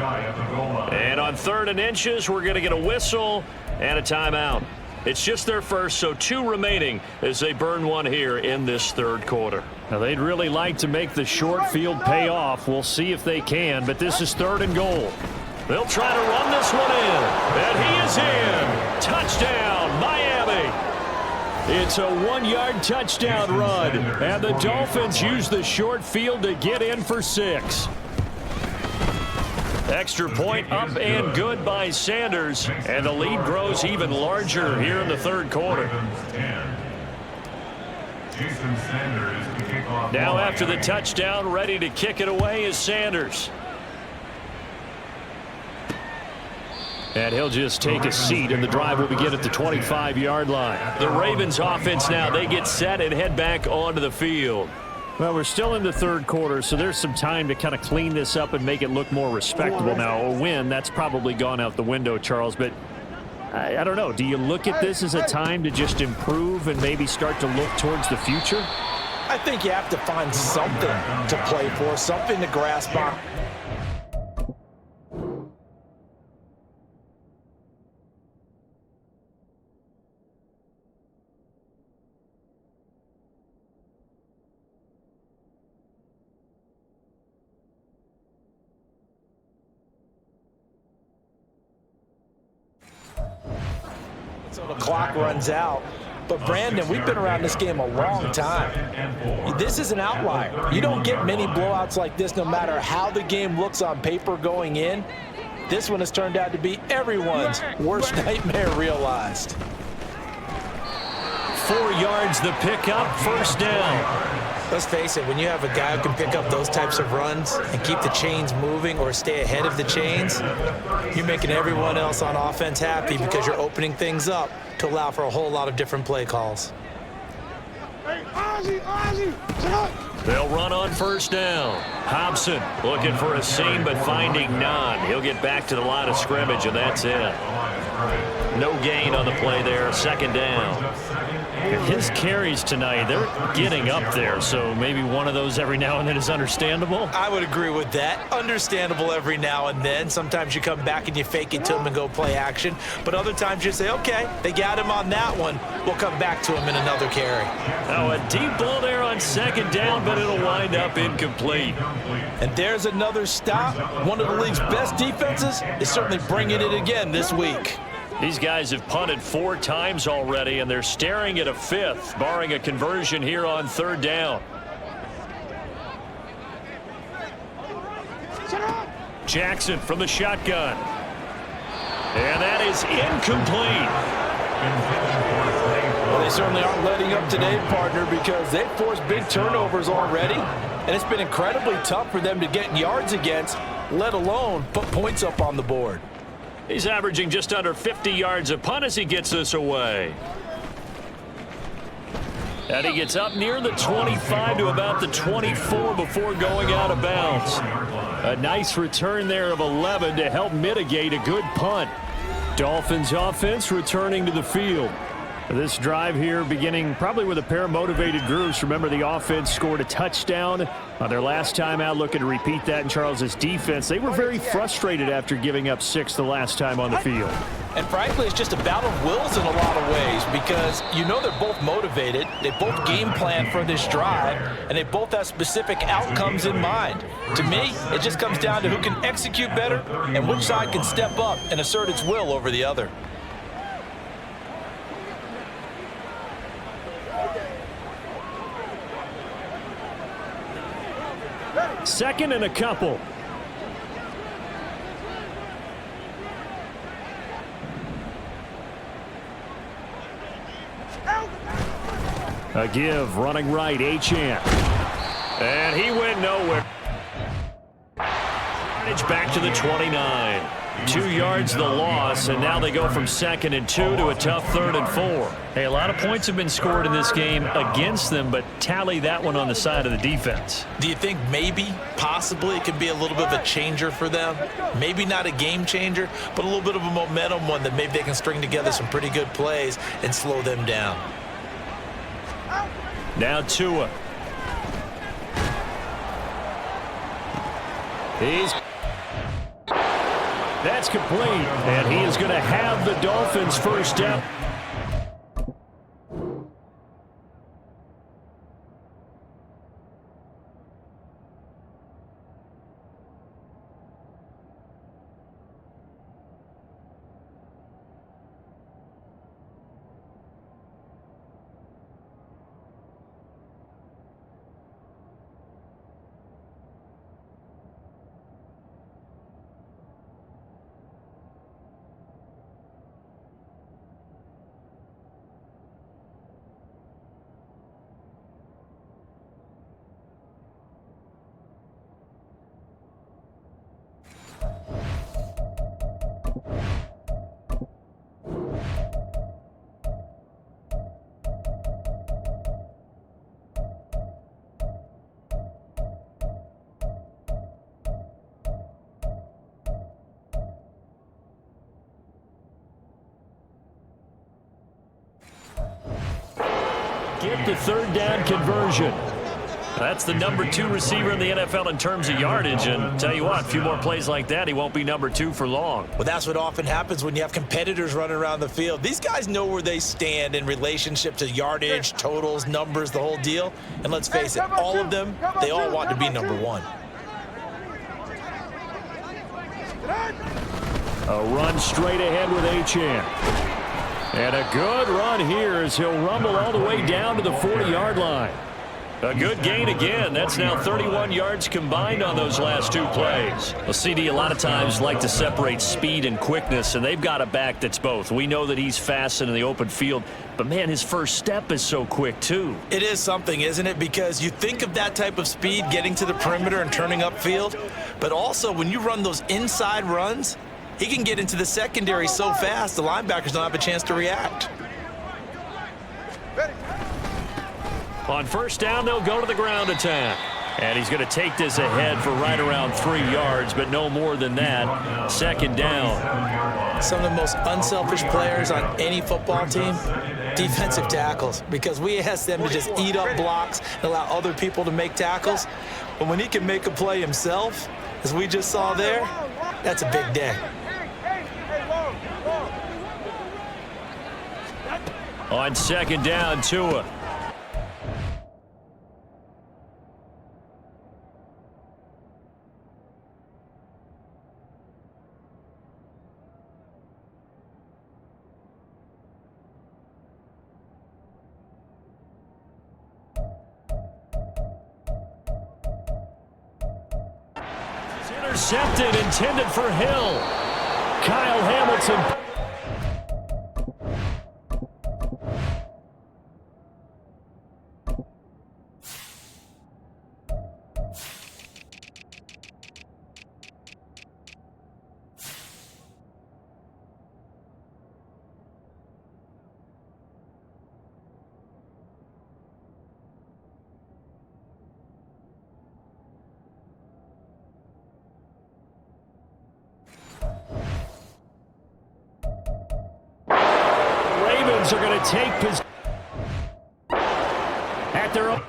And on 3rd and inches, we're going to get a whistle and a timeout. It's just their first, so 2 remaining as they burn one here in this 3rd quarter. Now, they'd really like to make the short field pay off. We'll see if they can, but this is 3rd and goal. They'll try to run this one in, and he is in. Touchdown, Miami. It's a 1-yard touchdown run, and the Dolphins use the short field to get in for 6. Extra point up and good by Sanders, and the lead grows even larger here in the 3rd quarter. Now after the touchdown, ready to kick it away is Sanders. And he'll just take a seat, and the drive will begin at the 25-yard line. The Ravens offense now, they get set and head back onto the field. Well, we're still in the 3rd quarter, so there's some time to kind of clean this up and make it look more respectable. Now, a win, that's probably gone out the window, Charles, but I don't know. Do you look at this as a time to just improve and maybe start to look towards the future? I think you have to find something to play for, something to grasp on. So the clock runs out. But, Brandon, we've been around this game a long time. This is an outlier. You don't get many blowouts like this no matter how the game looks on paper going in. This one has turned out to be everyone's worst nightmare realized. 4 yards the pickup, first down. Let's face it, when you have a guy who can pick up those types of runs and keep the chains moving or stay ahead of the chains, you're making everyone else on offense happy because you're opening things up to allow for a whole lot of different play calls. They'll run on first down. Hobson looking for a seam but finding none. He'll get back to the line of scrimmage, and that's it. No gain on the play there, second down. His carries tonight, they're getting up there, so maybe one of those every now and then is understandable. I would agree with that. Understandable every now and then. Sometimes you come back and you fake it to him and go play action. But other times you say, okay, they got him on that one. We'll come back to him in another carry. Now a deep ball there on second down, but it'll wind up incomplete. And there's another stop. One of the league's best defenses is certainly bringing it again this week. These guys have punted 4 times already, and they're staring at a 5th, barring a conversion here on third down. Jackson from the shotgun. And that is incomplete. Well, they certainly aren't letting up today, partner, because they've forced big turnovers already, and it's been incredibly tough for them to get yards against, let alone put points up on the board. He's averaging just under 50 yards a punt as he gets this away. And he gets up near the 25 to about the 24 before going out of bounds. A nice return there of 11 to help mitigate a good punt. Dolphins offense returning to the field. This drive here beginning probably with a pair of motivated groups. Remember, the offense scored a touchdown on their last time out. Looking to repeat that in Charles' defense. They were very frustrated after giving up 6 the last time on the field. And frankly, it's just a battle of wills in a lot of ways because you know they're both motivated, they both game plan for this drive, and they both have specific outcomes in mind. To me, it just comes down to who can execute better and which side can step up and assert its will over the other. Second and a couple. A give, running right, Achane. And he went nowhere. Back to the 29. 2 yards the loss, and now they go from 2nd and 2 to a tough 3rd and 4. Hey, a lot of points have been scored in this game against them, but tally that one on the side of the defense. Do you think maybe, possibly, it could be a little bit of a changer for them? Maybe not a game changer, but a little bit of a momentum one that maybe they can string together some pretty good plays and slow them down. Now Tua. That's complete, and he is going to have the Dolphins' first down. Get the 3rd down conversion. That's the number 2 receiver in the NFL in terms of yardage. And tell you what, a few more plays like that, he won't be number 2 for long. Well, that's what often happens when you have competitors running around the field. These guys know where they stand in relationship to yardage, totals, numbers, the whole deal. And let's face it, all of them, they all want to be number 1. A run straight ahead with Achane. And a good run here as he'll rumble all the way down to the 40-yard line. A good gain again. That's now 31 yards combined on those last 2 plays. Well, CD, a lot of times like to separate speed and quickness, and they've got a back that's both. We know that he's fast in the open field, but, man, his first step is so quick, too. It is something, isn't it? Because you think of that type of speed getting to the perimeter and turning upfield, but also when you run those inside runs, he can get into the secondary so fast the linebackers don't have a chance to react. On first down, they'll go to the ground attack. And he's going to take this ahead for right around 3 yards, but no more than that. 2nd down. Some of the most unselfish players on any football team, defensive tackles, because we ask them to just eat up blocks and allow other people to make tackles. But when he can make a play himself, as we just saw there, that's a big day. On 2nd down, Tua. Intercepted, intended for Hill. Kyle Hamilton. Are going to take his at their own.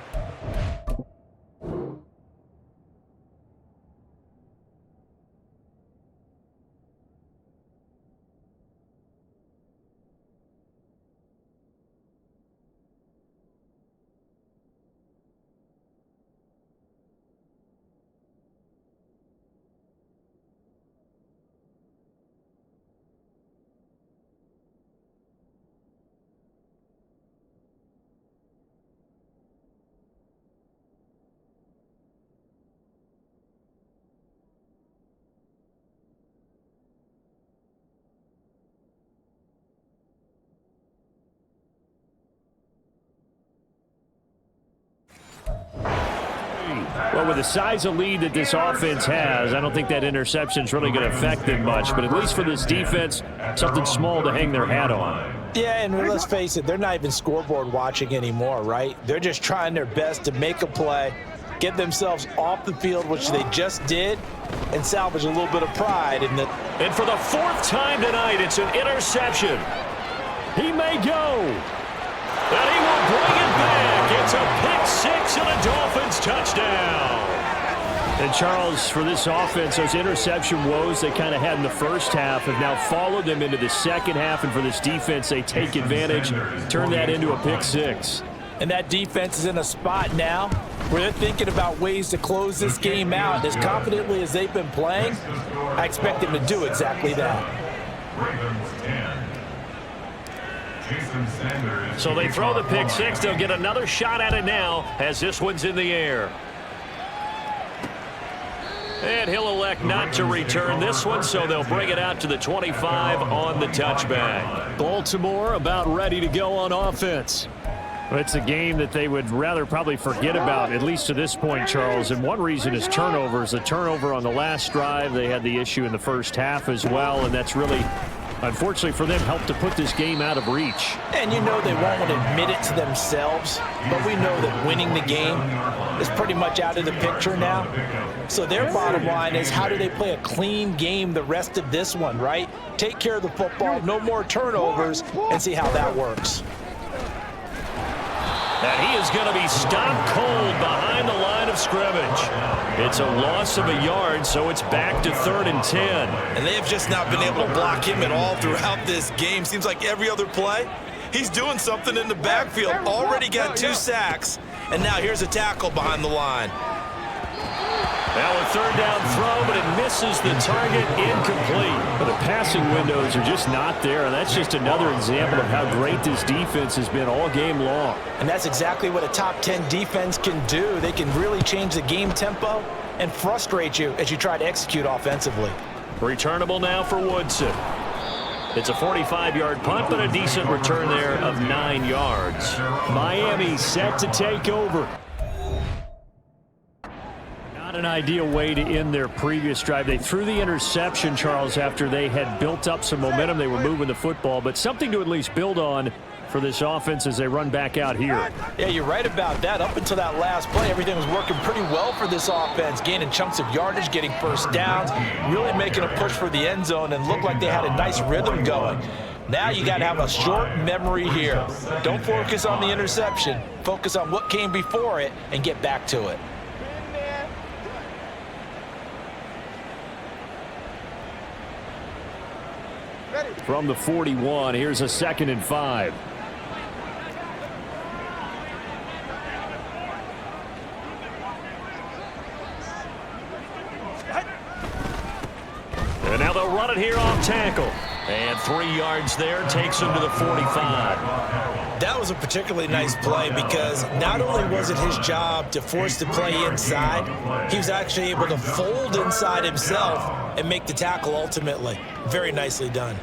Well, with the size of lead that this offense has, I don't think that interception is really going to affect them much. But at least for this defense, something small to hang their hat on. Yeah, and let's face it, they're not even scoreboard watching anymore, right? They're just trying their best to make a play, get themselves off the field, which they just did, and salvage a little bit of pride in the. And for the fourth time tonight, it's an interception. He may go. And he will bring it back. It's a pick six and a Dolphins touchdown. And Charles, for this offense, those interception woes they kind of had in the first half have now followed them into the second half. And for this defense, they take advantage, turn that into a pick six. And that defense is in a spot now where they're thinking about ways to close this game out. As confidently as they've been playing, I expect them to do exactly that. Ravens 10. Jason Sanders. So they throw the pick six. They'll get another shot at it now as this one's in the air. And he'll elect not to return this one, so they'll bring it out to the 25 on the touchback. Baltimore about ready to go on offense. Well, it's a game that they would rather probably forget about, at least to this point, Charles. And one reason is turnovers. A turnover on the last drive. They had the issue in the first half as well, and that's really, unfortunately for them, helped to put this game out of reach. And you know they won't want to admit it to themselves, but we know that winning the game is pretty much out of the picture now. So their bottom line is, how do they play a clean game the rest of this one, right? Take care of the football, no more turnovers, and see how that works. And he is going to be stopped cold behind the line of scrimmage. It's a loss of a yard, so it's back to 3rd and 10. And they have just not been able to block him at all throughout this game. Seems like every other play, he's doing something in the backfield. Already got 2 sacks, and now here's a tackle behind the line. Now a 3rd down throw, but it misses the target, incomplete. But the passing windows are just not there, and that's just another example of how great this defense has been all game long. And that's exactly what a top 10 defense can do. They can really change the game tempo and frustrate you as you try to execute offensively. Returnable now for Woodson. It's a 45-yard punt, but a decent return there of 9 yards. Miami set to take over. Not an ideal way to end their previous drive. They threw the interception, Charles, after they had built up some momentum. They were moving the football, but something to at least build on for this offense as they run back out here. Yeah, you're right about that. Up until that last play, everything was working pretty well for this offense, gaining chunks of yardage, getting first downs, really making a push for the end zone, and looked like they had a nice rhythm going. Now you got to have a short memory here. Don't focus on the interception. Focus on what came before it and get back to it. From the 41, here's a 2nd and 5. And now they'll run it here off tackle. And 3 yards there takes him to the 45. That was a particularly nice play because not only was it his job to force the play inside, he was actually able to fold inside himself and make the tackle ultimately. Very nicely done.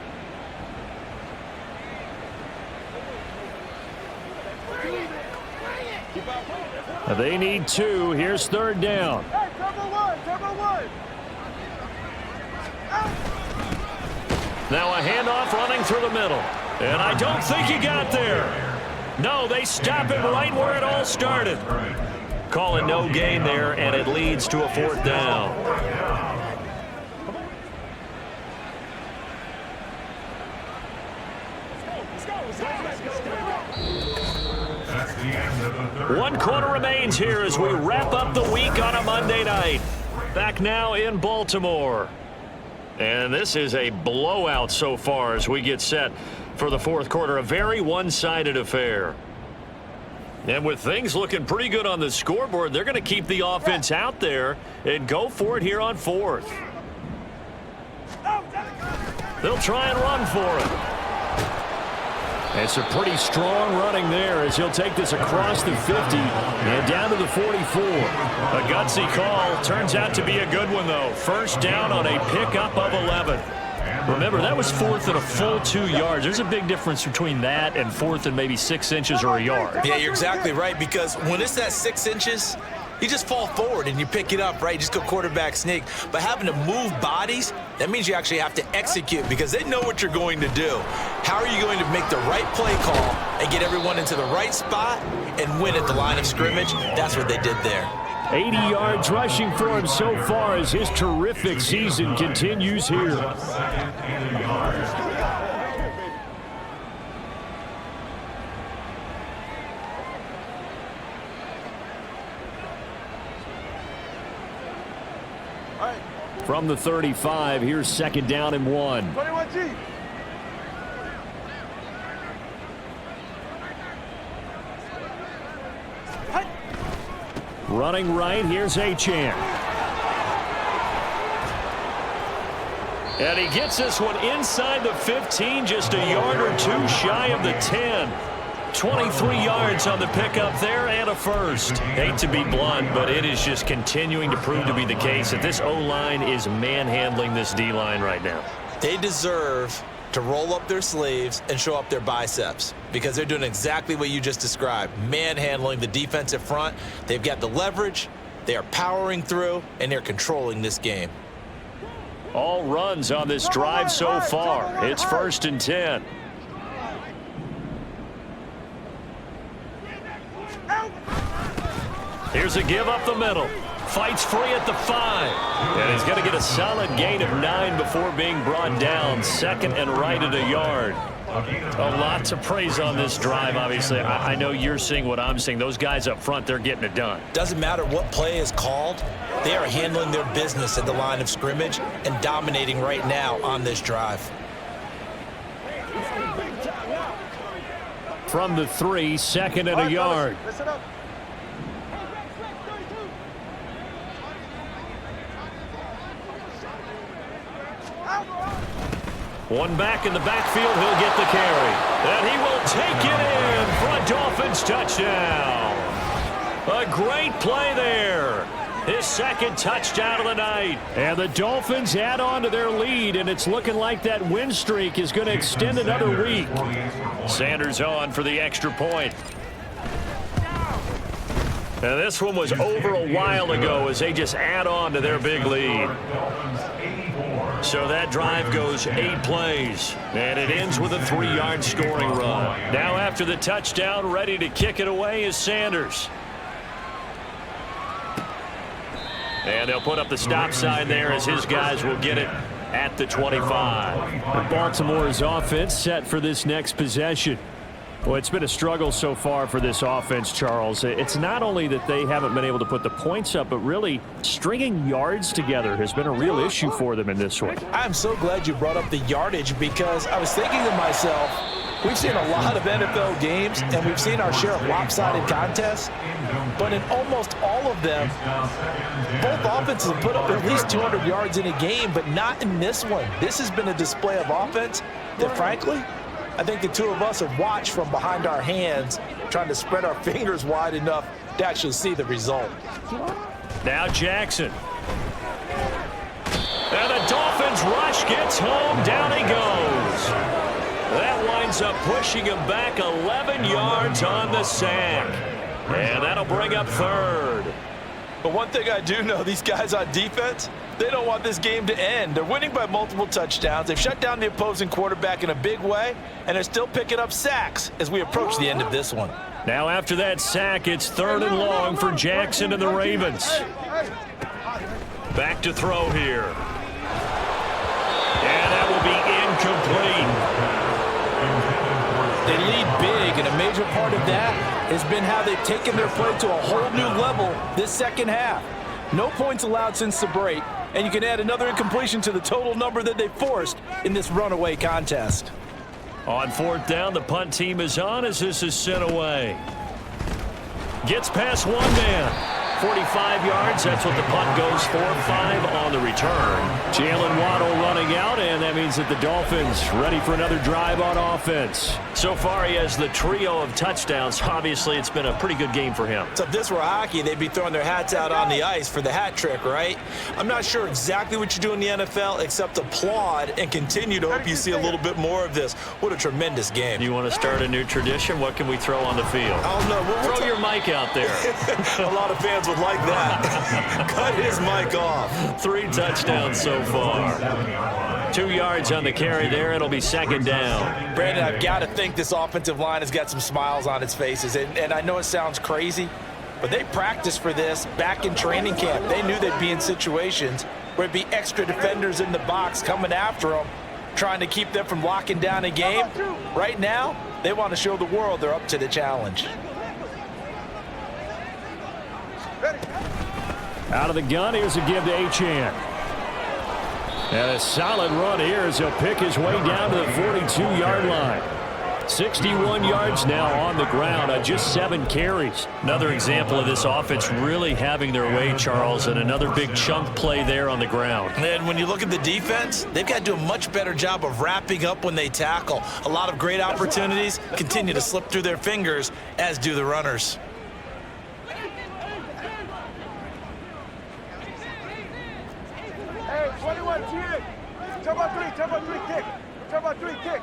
They need 2. Here's 3rd down. Hey, turbo one. Now a handoff running through the middle. And I don't think he got there. No, they stop him right where it all started. Calling no gain there, and it leads to a 4th down. That's the end of the third. 1 quarter remains here as we wrap up the week on a Monday night. Back now in Baltimore. And this is a blowout so far as we get set for the 4th quarter. A very one-sided affair. And with things looking pretty good on the scoreboard, they're going to keep the offense out there and go for it here on 4th. They'll try and run for it. It's a pretty strong running there as he'll take this across the 50 and down to the 44. A gutsy call. Turns out to be a good one, though. 1st down on a pickup of 11. Remember, that was 4th and a full 2 yards. There's a big difference between that and 4th and maybe 6 inches or a yard. Yeah, you're exactly right, because when it's at 6 inches, you just fall forward and you pick it up, right? You just go quarterback sneak. But having to move bodies, that means you actually have to execute because they know what you're going to do. How are you going to make the right play call and get everyone into the right spot and win at the line of scrimmage? That's what they did there. 80 yards rushing for him so far as his terrific season continues here. From the 35, here's 2nd down and 1. 21G. Running right, here's Achane. And he gets this one inside the 15, just a yard or 2 shy of the 10. 23 yards on the pickup there and a 1st. Hate to be blunt, but it is just continuing to prove to be the case that this O-line is manhandling this D-line right now. They deserve to roll up their sleeves and show up their biceps because they're doing exactly what you just described, manhandling the defensive front. They've got the leverage, they are powering through, and they're controlling this game. All runs on this drive so far. It's 1st and 10. Here's a give up the middle. Fights free at the 5. And he's going to get a solid gain of 9 before being brought down. 2nd and right at a yard. A lot to praise on this drive, obviously. I know you're seeing what I'm seeing. Those guys up front, they're getting it done. Doesn't matter what play is called. They are handling their business at the line of scrimmage and dominating right now on this drive. From the 3, 2nd and a yard. Listen up. One back in the backfield, he'll get the carry. And he will take it in for a Dolphins touchdown. A great play there. His 2nd touchdown of the night. And the Dolphins add on to their lead, and it's looking like that win streak is going to extend another week. Sanders on for the extra point. And this one was over a while ago as they just add on to their big lead. So that drive goes 8 plays, and it ends with a 3-yard scoring run. Now after the touchdown, ready to kick it away is Sanders. And they'll put up the stop sign there as his guys will get it at the 25. Baltimore's offense set for this next possession. Well, it's been a struggle so far for this offense, Charles. It's not only that they haven't been able to put the points up, but really stringing yards together has been a real issue for them in this one. I'm so glad you brought up the yardage because I was thinking to myself, we've seen a lot of NFL games and we've seen our share of lopsided contests, but in almost all of them, both offenses have put up at least 200 yards in a game, but not in this one. This has been a display of offense that, frankly, I think the two of us have watched from behind our hands, trying to spread our fingers wide enough to actually see the result. Now Jackson. And the Dolphins rush gets home. Down he goes. That winds up pushing him back 11 yards on the sack. And that'll bring up third. But one thing I do know, these guys on defense, they don't want this game to end. They're winning by multiple touchdowns. They've shut down the opposing quarterback in a big way, and they're still picking up sacks as we approach the end of this one. Now after that sack, it's 3rd and long for Jackson and the Ravens. Back to throw here. And that will be incomplete. They lead big, and a major part of that has been how they've taken their play to a whole new level this second half. No points allowed since the break, and you can add another incompletion to the total number that they forced in this runaway contest. On 4th down, the punt team is on as this is sent away. Gets past one man. 45 yards, that's what the punt goes for. 5 on the return. Jalen Waddle running out, and that means that the Dolphins ready for another drive on offense. So far, he has the trio of touchdowns. Obviously, it's been a pretty good game for him. So if this were hockey, they'd be throwing their hats out on the ice for the hat trick, right? I'm not sure exactly what you do in the NFL except applaud and continue to hope you see a little bit more of this. What a tremendous game. You want to start a new tradition? What can we throw on the field? I don't know. Throw your mic out there. A lot of fans would like that. Cut his mic off. 3 touchdowns so far. 2 yards on the carry there. It'll be 2nd down. Brandon, I've got to think this offensive line has got some smiles on its faces. And I know it sounds crazy, but they practiced for this back in training camp. They knew they'd be in situations where it'd be extra defenders in the box coming after them, trying to keep them from locking down a game. Right now, they want to show the world they're up to the challenge. Out of the gun, here's a give to Achane. And a solid run here as he'll pick his way down to the 42-yard line. 61 yards now on the ground on just 7 carries. Another example of this offense really having their way, Charles, and another big chunk play there on the ground. And when you look at the defense, they've got to do a much better job of wrapping up when they tackle. A lot of great opportunities continue to slip through their fingers, as do the runners. Hey, 21, G8. Turbo 3 kick. Turbo 3 kick.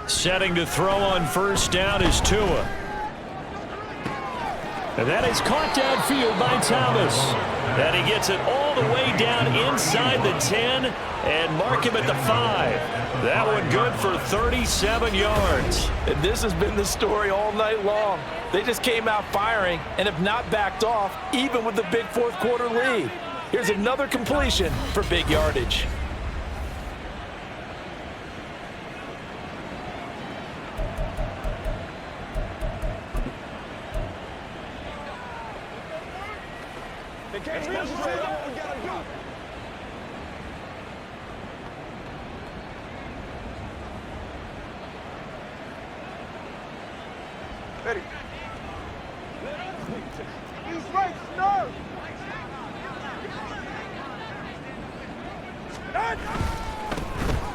Setting to throw on 1st down is Tua. And that is caught downfield by Thomas. And he gets it all the way down inside the 10 and mark him at the 5. That one good for 37 yards. And this has been the story all night long. They just came out firing and have not backed off, even with the big 4th quarter lead. Here's another completion for big yardage. Ready. He's right, no!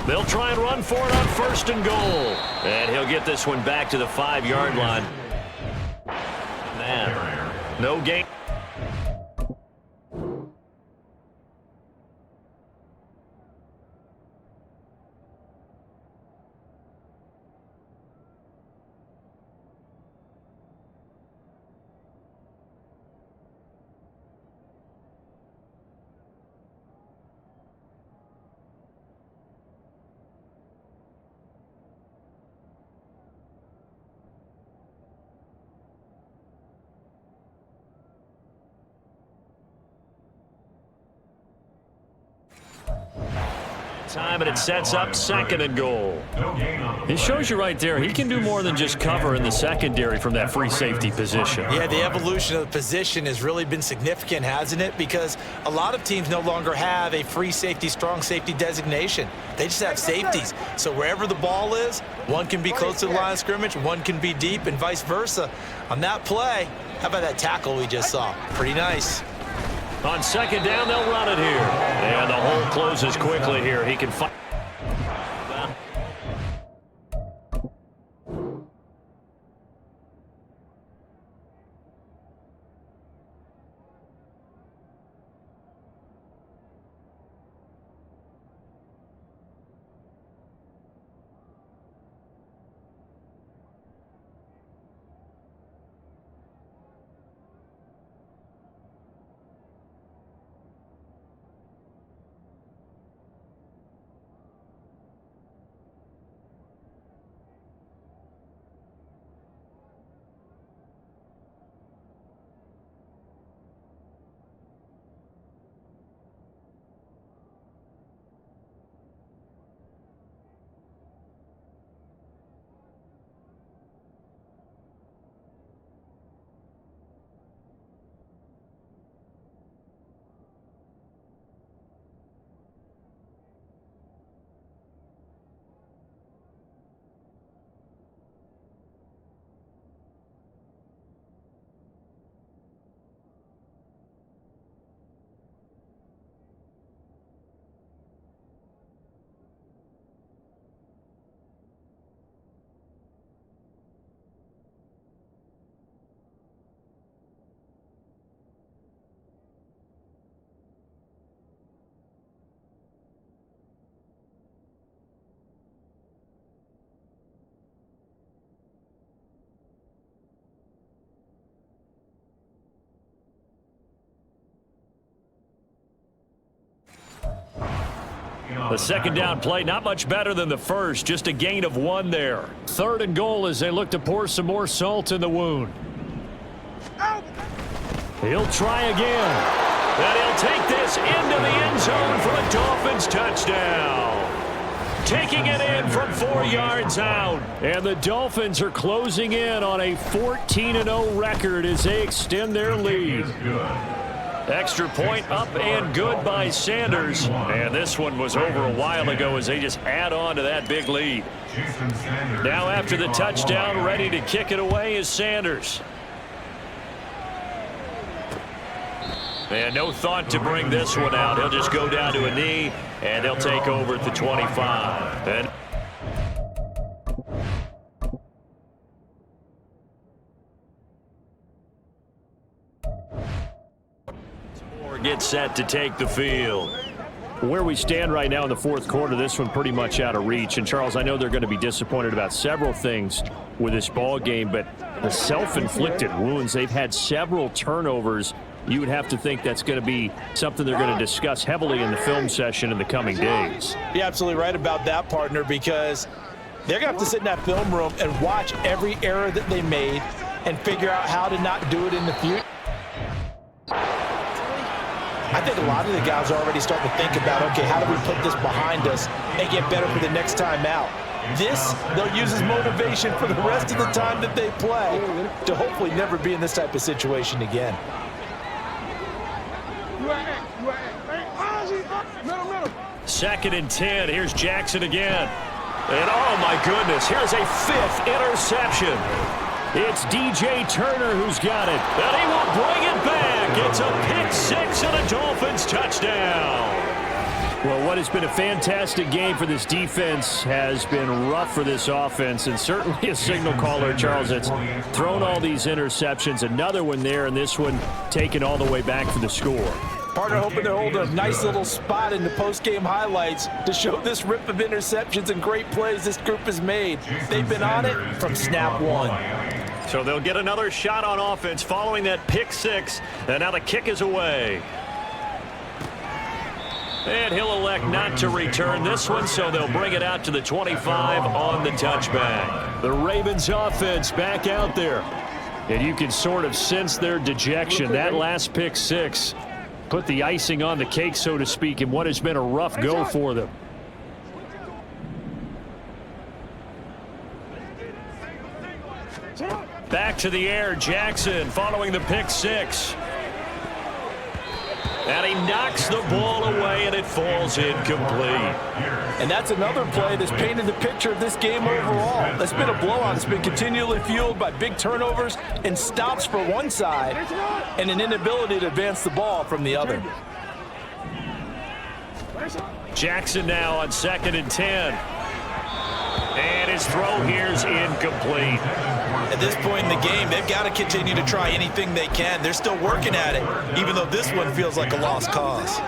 They'll try and run for it on 1st and goal. And he'll get this one back to the 5-yard line. Man, no gain. Time, and it sets up 2nd and goal. It shows you right there, he can do more than just cover in the secondary from that free safety position. Yeah, the evolution of the position has really been significant, hasn't it? Because a lot of teams no longer have a free safety, strong safety designation. They just have safeties. So wherever the ball is, one can be close to the line of scrimmage, one can be deep, and vice versa. On that play, how about that tackle we just saw? Pretty nice. On 2nd down, they'll run it here. And the hole closes quickly here. He can fight. The second down play, not much better than the first, just a gain of 1 there. 3rd and goal as they look to pour some more salt in the wound. He'll try again. And he'll take this into the end zone for a Dolphins touchdown. Taking it in from 4 yards out. And the Dolphins are closing in on a 14-0 record as they extend their lead. Extra point up and good by Sanders. And this one was over a while ago as they just add on to that big lead. Now after the touchdown, ready to kick it away is Sanders. And no thought to bring this one out. He'll just go down to a knee, and he'll take over at the 25. And get set to take the field. Where we stand right now in the 4th quarter, this one pretty much out of reach. And, Charles, I know they're going to be disappointed about several things with this ball game, but the self-inflicted wounds, they've had several turnovers. You would have to think that's going to be something they're going to discuss heavily in the film session in the coming days. You're absolutely right about that, partner, because they're going to have to sit in that film room and watch every error that they made and figure out how to not do it in the future. I think a lot of the guys are already starting to think about, okay, how do we put this behind us and get better for the next time out? This, they'll use as motivation for the rest of the time that they play to hopefully never be in this type of situation again. Second and 10. Here's Jackson again. And oh my goodness, here's a 5th interception. It's DJ Turner who's got it. And he will bring it back. It's a pick 6 and a Dolphins touchdown. Well, what has been a fantastic game for this defense has been rough for this offense, and certainly a signal caller, Charles, that's thrown all these interceptions. Another one there, and this one taken all the way back for the score. Partner hoping to hold a nice little spot in the post-game highlights to show this rip of interceptions and great plays this group has made. They've been on it from snap 1. So they'll get another shot on offense following that pick 6, and now the kick is away. And he'll elect not to return this one, so they'll bring it out to the 25 on the touchback. The Ravens offense back out there. And you can sort of sense their dejection. That last pick 6 put the icing on the cake, so to speak, in what has been a rough go for them. Back to the air, Jackson following the pick 6. And he knocks the ball away, and it falls incomplete. And that's another play that's painted the picture of this game overall. That's been a blowout. It's been continually fueled by big turnovers and stops for one side and an inability to advance the ball from the other. Jackson now on 2nd and 10. And his throw here's incomplete. At this point in the game, they've got to continue to try anything they can. They're still working at it, even though this one feels like a lost cause.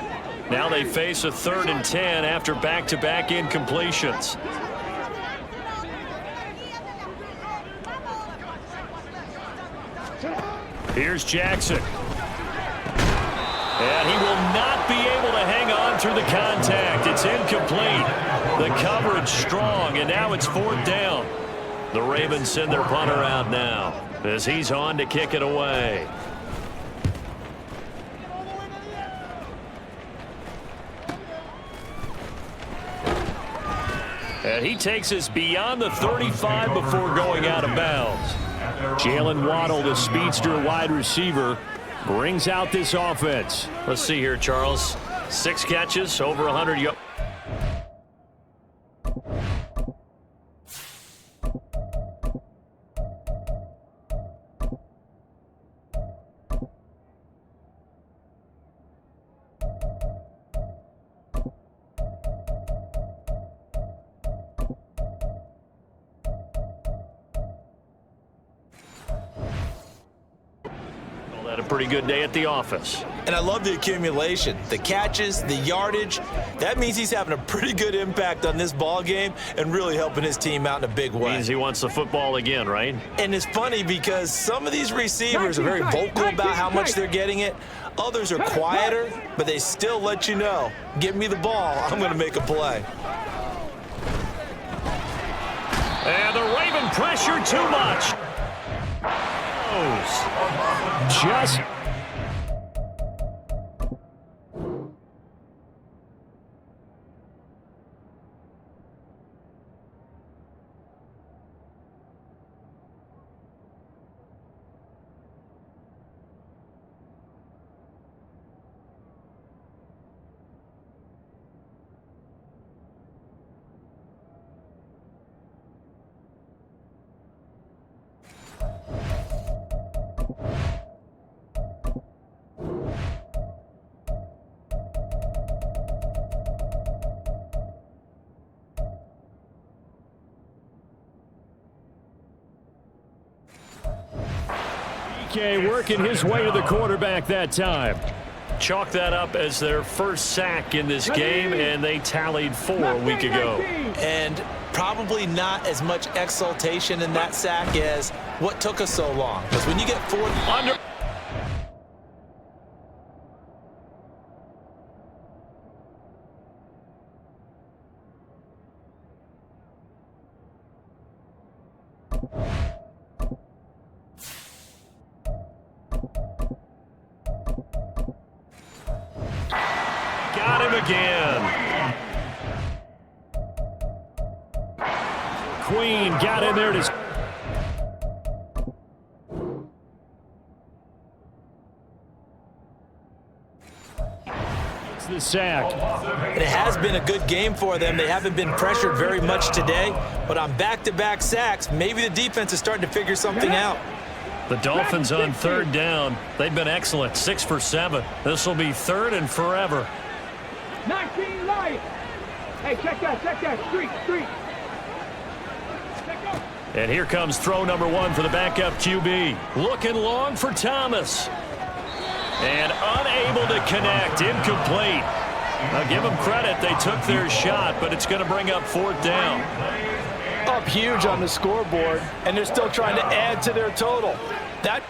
Now they face a 3rd and 10 after back-to-back incompletions. Here's Jackson. And he will not be able to hang on through the contact. It's incomplete. The coverage strong, and now it's 4th down. The Ravens send their punter out now as he's on to kick it away. And he takes us beyond the 35 before going out of bounds. Jalen Waddle, the speedster wide receiver, brings out this offense. Let's see here, Charles. 6 catches, over 100 yards. Had a pretty good day at the office. And I love the accumulation, the catches, the yardage. That means he's having a pretty good impact on this ball game and really helping his team out in a big way. Means he wants the football again, right? And it's funny because some of these receivers are very vocal about how much they're getting it. Others are quieter, but they still let you know, give me the ball, I'm going to make a play. And the Raven pressure too much. Just working his way to the quarterback that time. Chalk that up as their first sack in this game, and they tallied 4 a week ago. And probably not as much exultation in that sack as what took us so long. Because when you get 4 under. Got him again. Queen got in there to... It's the sack. It has been a good game for them. They haven't been pressured very much today, but on back-to-back sacks, maybe the defense is starting to figure something out. The Dolphins on 3rd down. They've been excellent, 6 for 7. This will be 3rd and forever. 19 light. Hey, check that. Street. And here comes throw number 1 for the backup QB. Looking long for Thomas. And unable to connect, incomplete. Now give them credit, they took their shot, but it's going to bring up 4th down. Up huge on the scoreboard, and they're still trying to add to their total. That...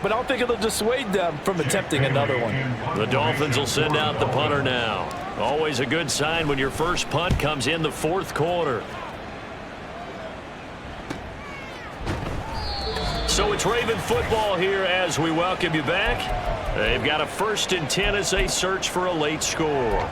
But I don't think it'll dissuade them from attempting another one. The Dolphins will send out the punter now. Always a good sign when your first punt comes in the 4th quarter. So it's Raven football here as we welcome you back. They've got a 1st and 10 as they search for a late score.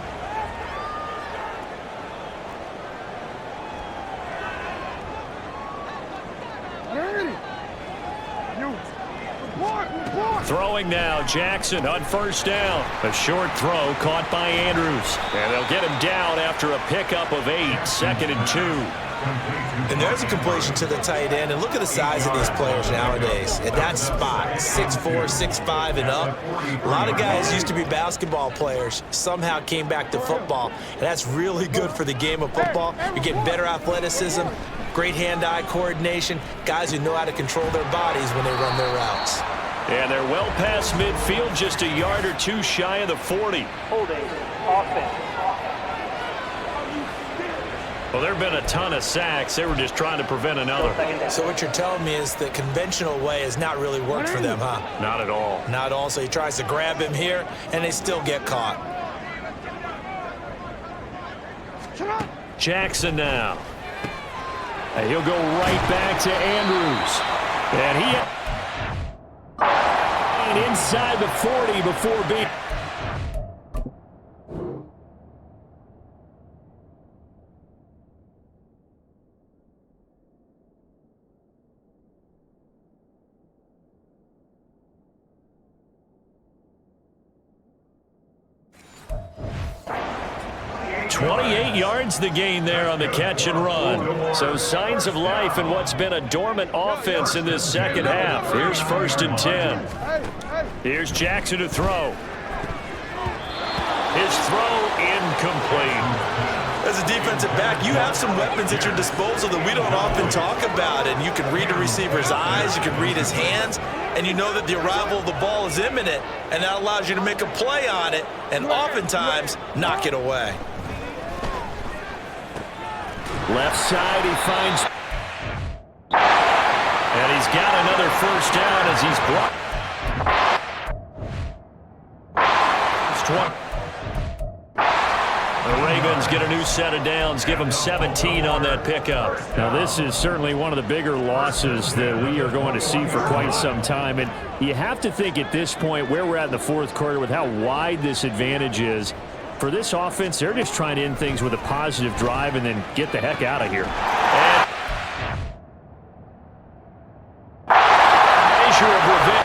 Throwing now, Jackson on 1st down. A short throw caught by Andrews. And they'll get him down after a pickup of 8, 2nd and 2. And there's a completion to the tight end. And look at the size of these players nowadays. At that spot, 6'4", 6'5", and up. A lot of guys used to be basketball players, somehow came back to football. And that's really good for the game of football. You're getting better athleticism, great hand-eye coordination, guys who know how to control their bodies when they run their routes. And they're well past midfield, just a yard or 2 shy of the 40. Holding. Offense. Well, there have been a ton of sacks. They were just trying to prevent another. So what you're telling me is the conventional way has not really worked for them, huh? Not at all. Not at all. So he tries to grab him here, and they still get caught. Jackson now. And he'll go right back to Andrews. And he... And inside the 40 before being... 28 yards the gain there on the catch and run. So signs of life in what's been a dormant offense in this second half. Here's 1st and 10. Here's Jackson to throw. His throw incomplete. As a defensive back, you have some weapons at your disposal that we don't often talk about, and you can read the receiver's eyes, you can read his hands, and you know that the arrival of the ball is imminent, and that allows you to make a play on it and oftentimes knock it away. Left side, he finds, and he's got another 1st down as he's blocked. It's 20. The Ravens get a new set of downs, give them 17 on that pickup. Now, this is certainly one of the bigger losses that we are going to see for quite some time. And you have to think at this point where we're at in the 4th quarter with how wide this advantage is. For this offense, they're just trying to end things with a positive drive and then get the heck out of here. And measure of revenge.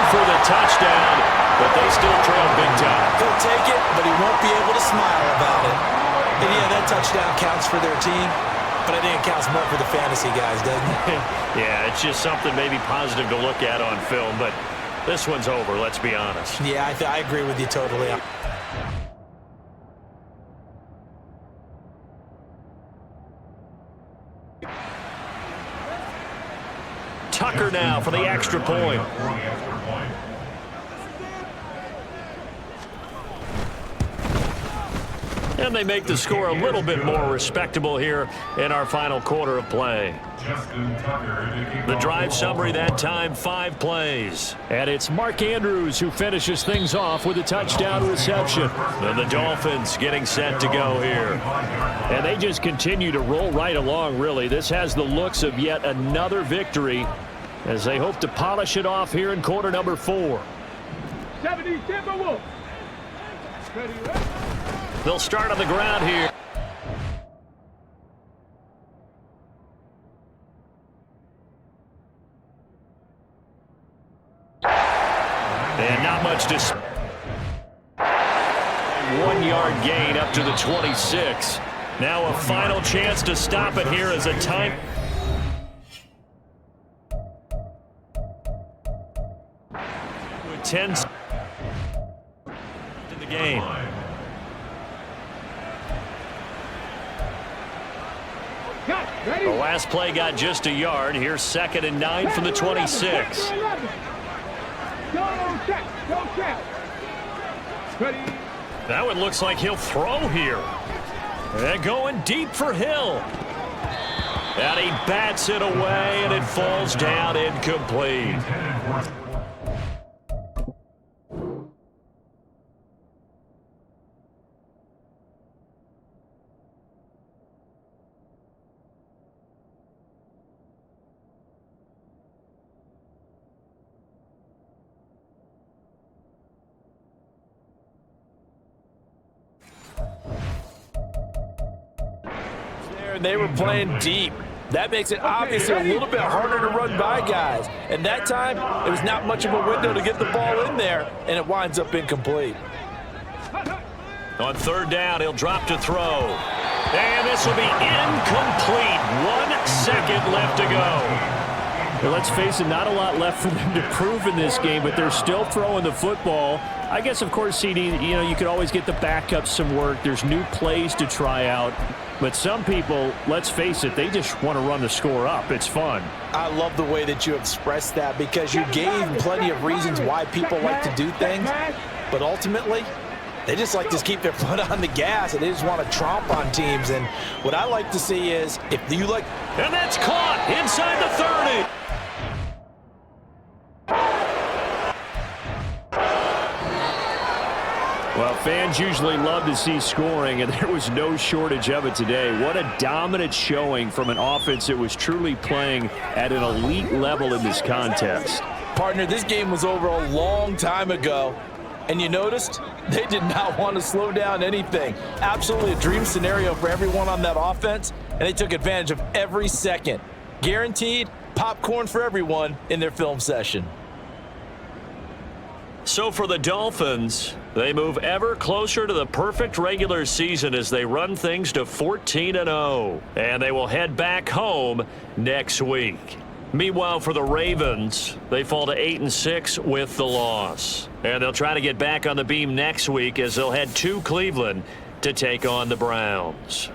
For the touchdown, but they still trail big time. He'll take it, but he won't be able to smile about it. And yeah, that touchdown counts for their team, but I think it counts more for the fantasy guys, doesn't it? Yeah, it's just something maybe positive to look at on film, but this one's over, let's be honest. Yeah, I agree with you totally. Tucker now for the extra point. And they make the score a little bit more respectable here in our final quarter of play. The drive summary that time, 5 plays. And it's Mark Andrews who finishes things off with a touchdown reception. And the Dolphins getting set to go here. And they just continue to roll right along, really. This has the looks of yet another victory as they hope to polish it off here in quarter number 4. 70, Timberwolves. Ready, ready. They'll start on the ground here. And not much to... 1-yard gain up to the 26. Now a final chance to stop it here as a time... With 10 in the game. The last play got just a yard. Here's 2nd and 9 from the 26. That one looks like he'll throw here. They're going deep for Hill. And he bats it away, and it falls down incomplete. They were playing deep. That makes it obviously a little bit harder to run by guys. And that time, it was not much of a window to get the ball in there, and it winds up incomplete. On 3rd down, he'll drop to throw. And this will be incomplete. 1 second left to go. Well, let's face it, not a lot left for them to prove in this game, but they're still throwing the football. I guess, of course, CD, you could always get the backups some work. There's new plays to try out. But some people, let's face it, they just want to run the score up. It's fun. I love the way that you expressed that because you gave plenty of reasons why people like to do things. But ultimately, they just like to keep their foot on the gas, and they just want to tromp on teams. And what I like to see is if you like... And that's caught inside the 30. Well, fans usually love to see scoring, and there was no shortage of it today. What a dominant showing from an offense that was truly playing at an elite level in this contest. Partner, this game was over a long time ago, and you noticed they did not want to slow down anything. Absolutely a dream scenario for everyone on that offense, and they took advantage of every second. Guaranteed popcorn for everyone in their film session. So for the Dolphins, they move ever closer to the perfect regular season as they run things to 14-0. And they will head back home next week. Meanwhile, for the Ravens, they fall to 8-6 with the loss. And they'll try to get back on the beam next week as they'll head to Cleveland to take on the Browns.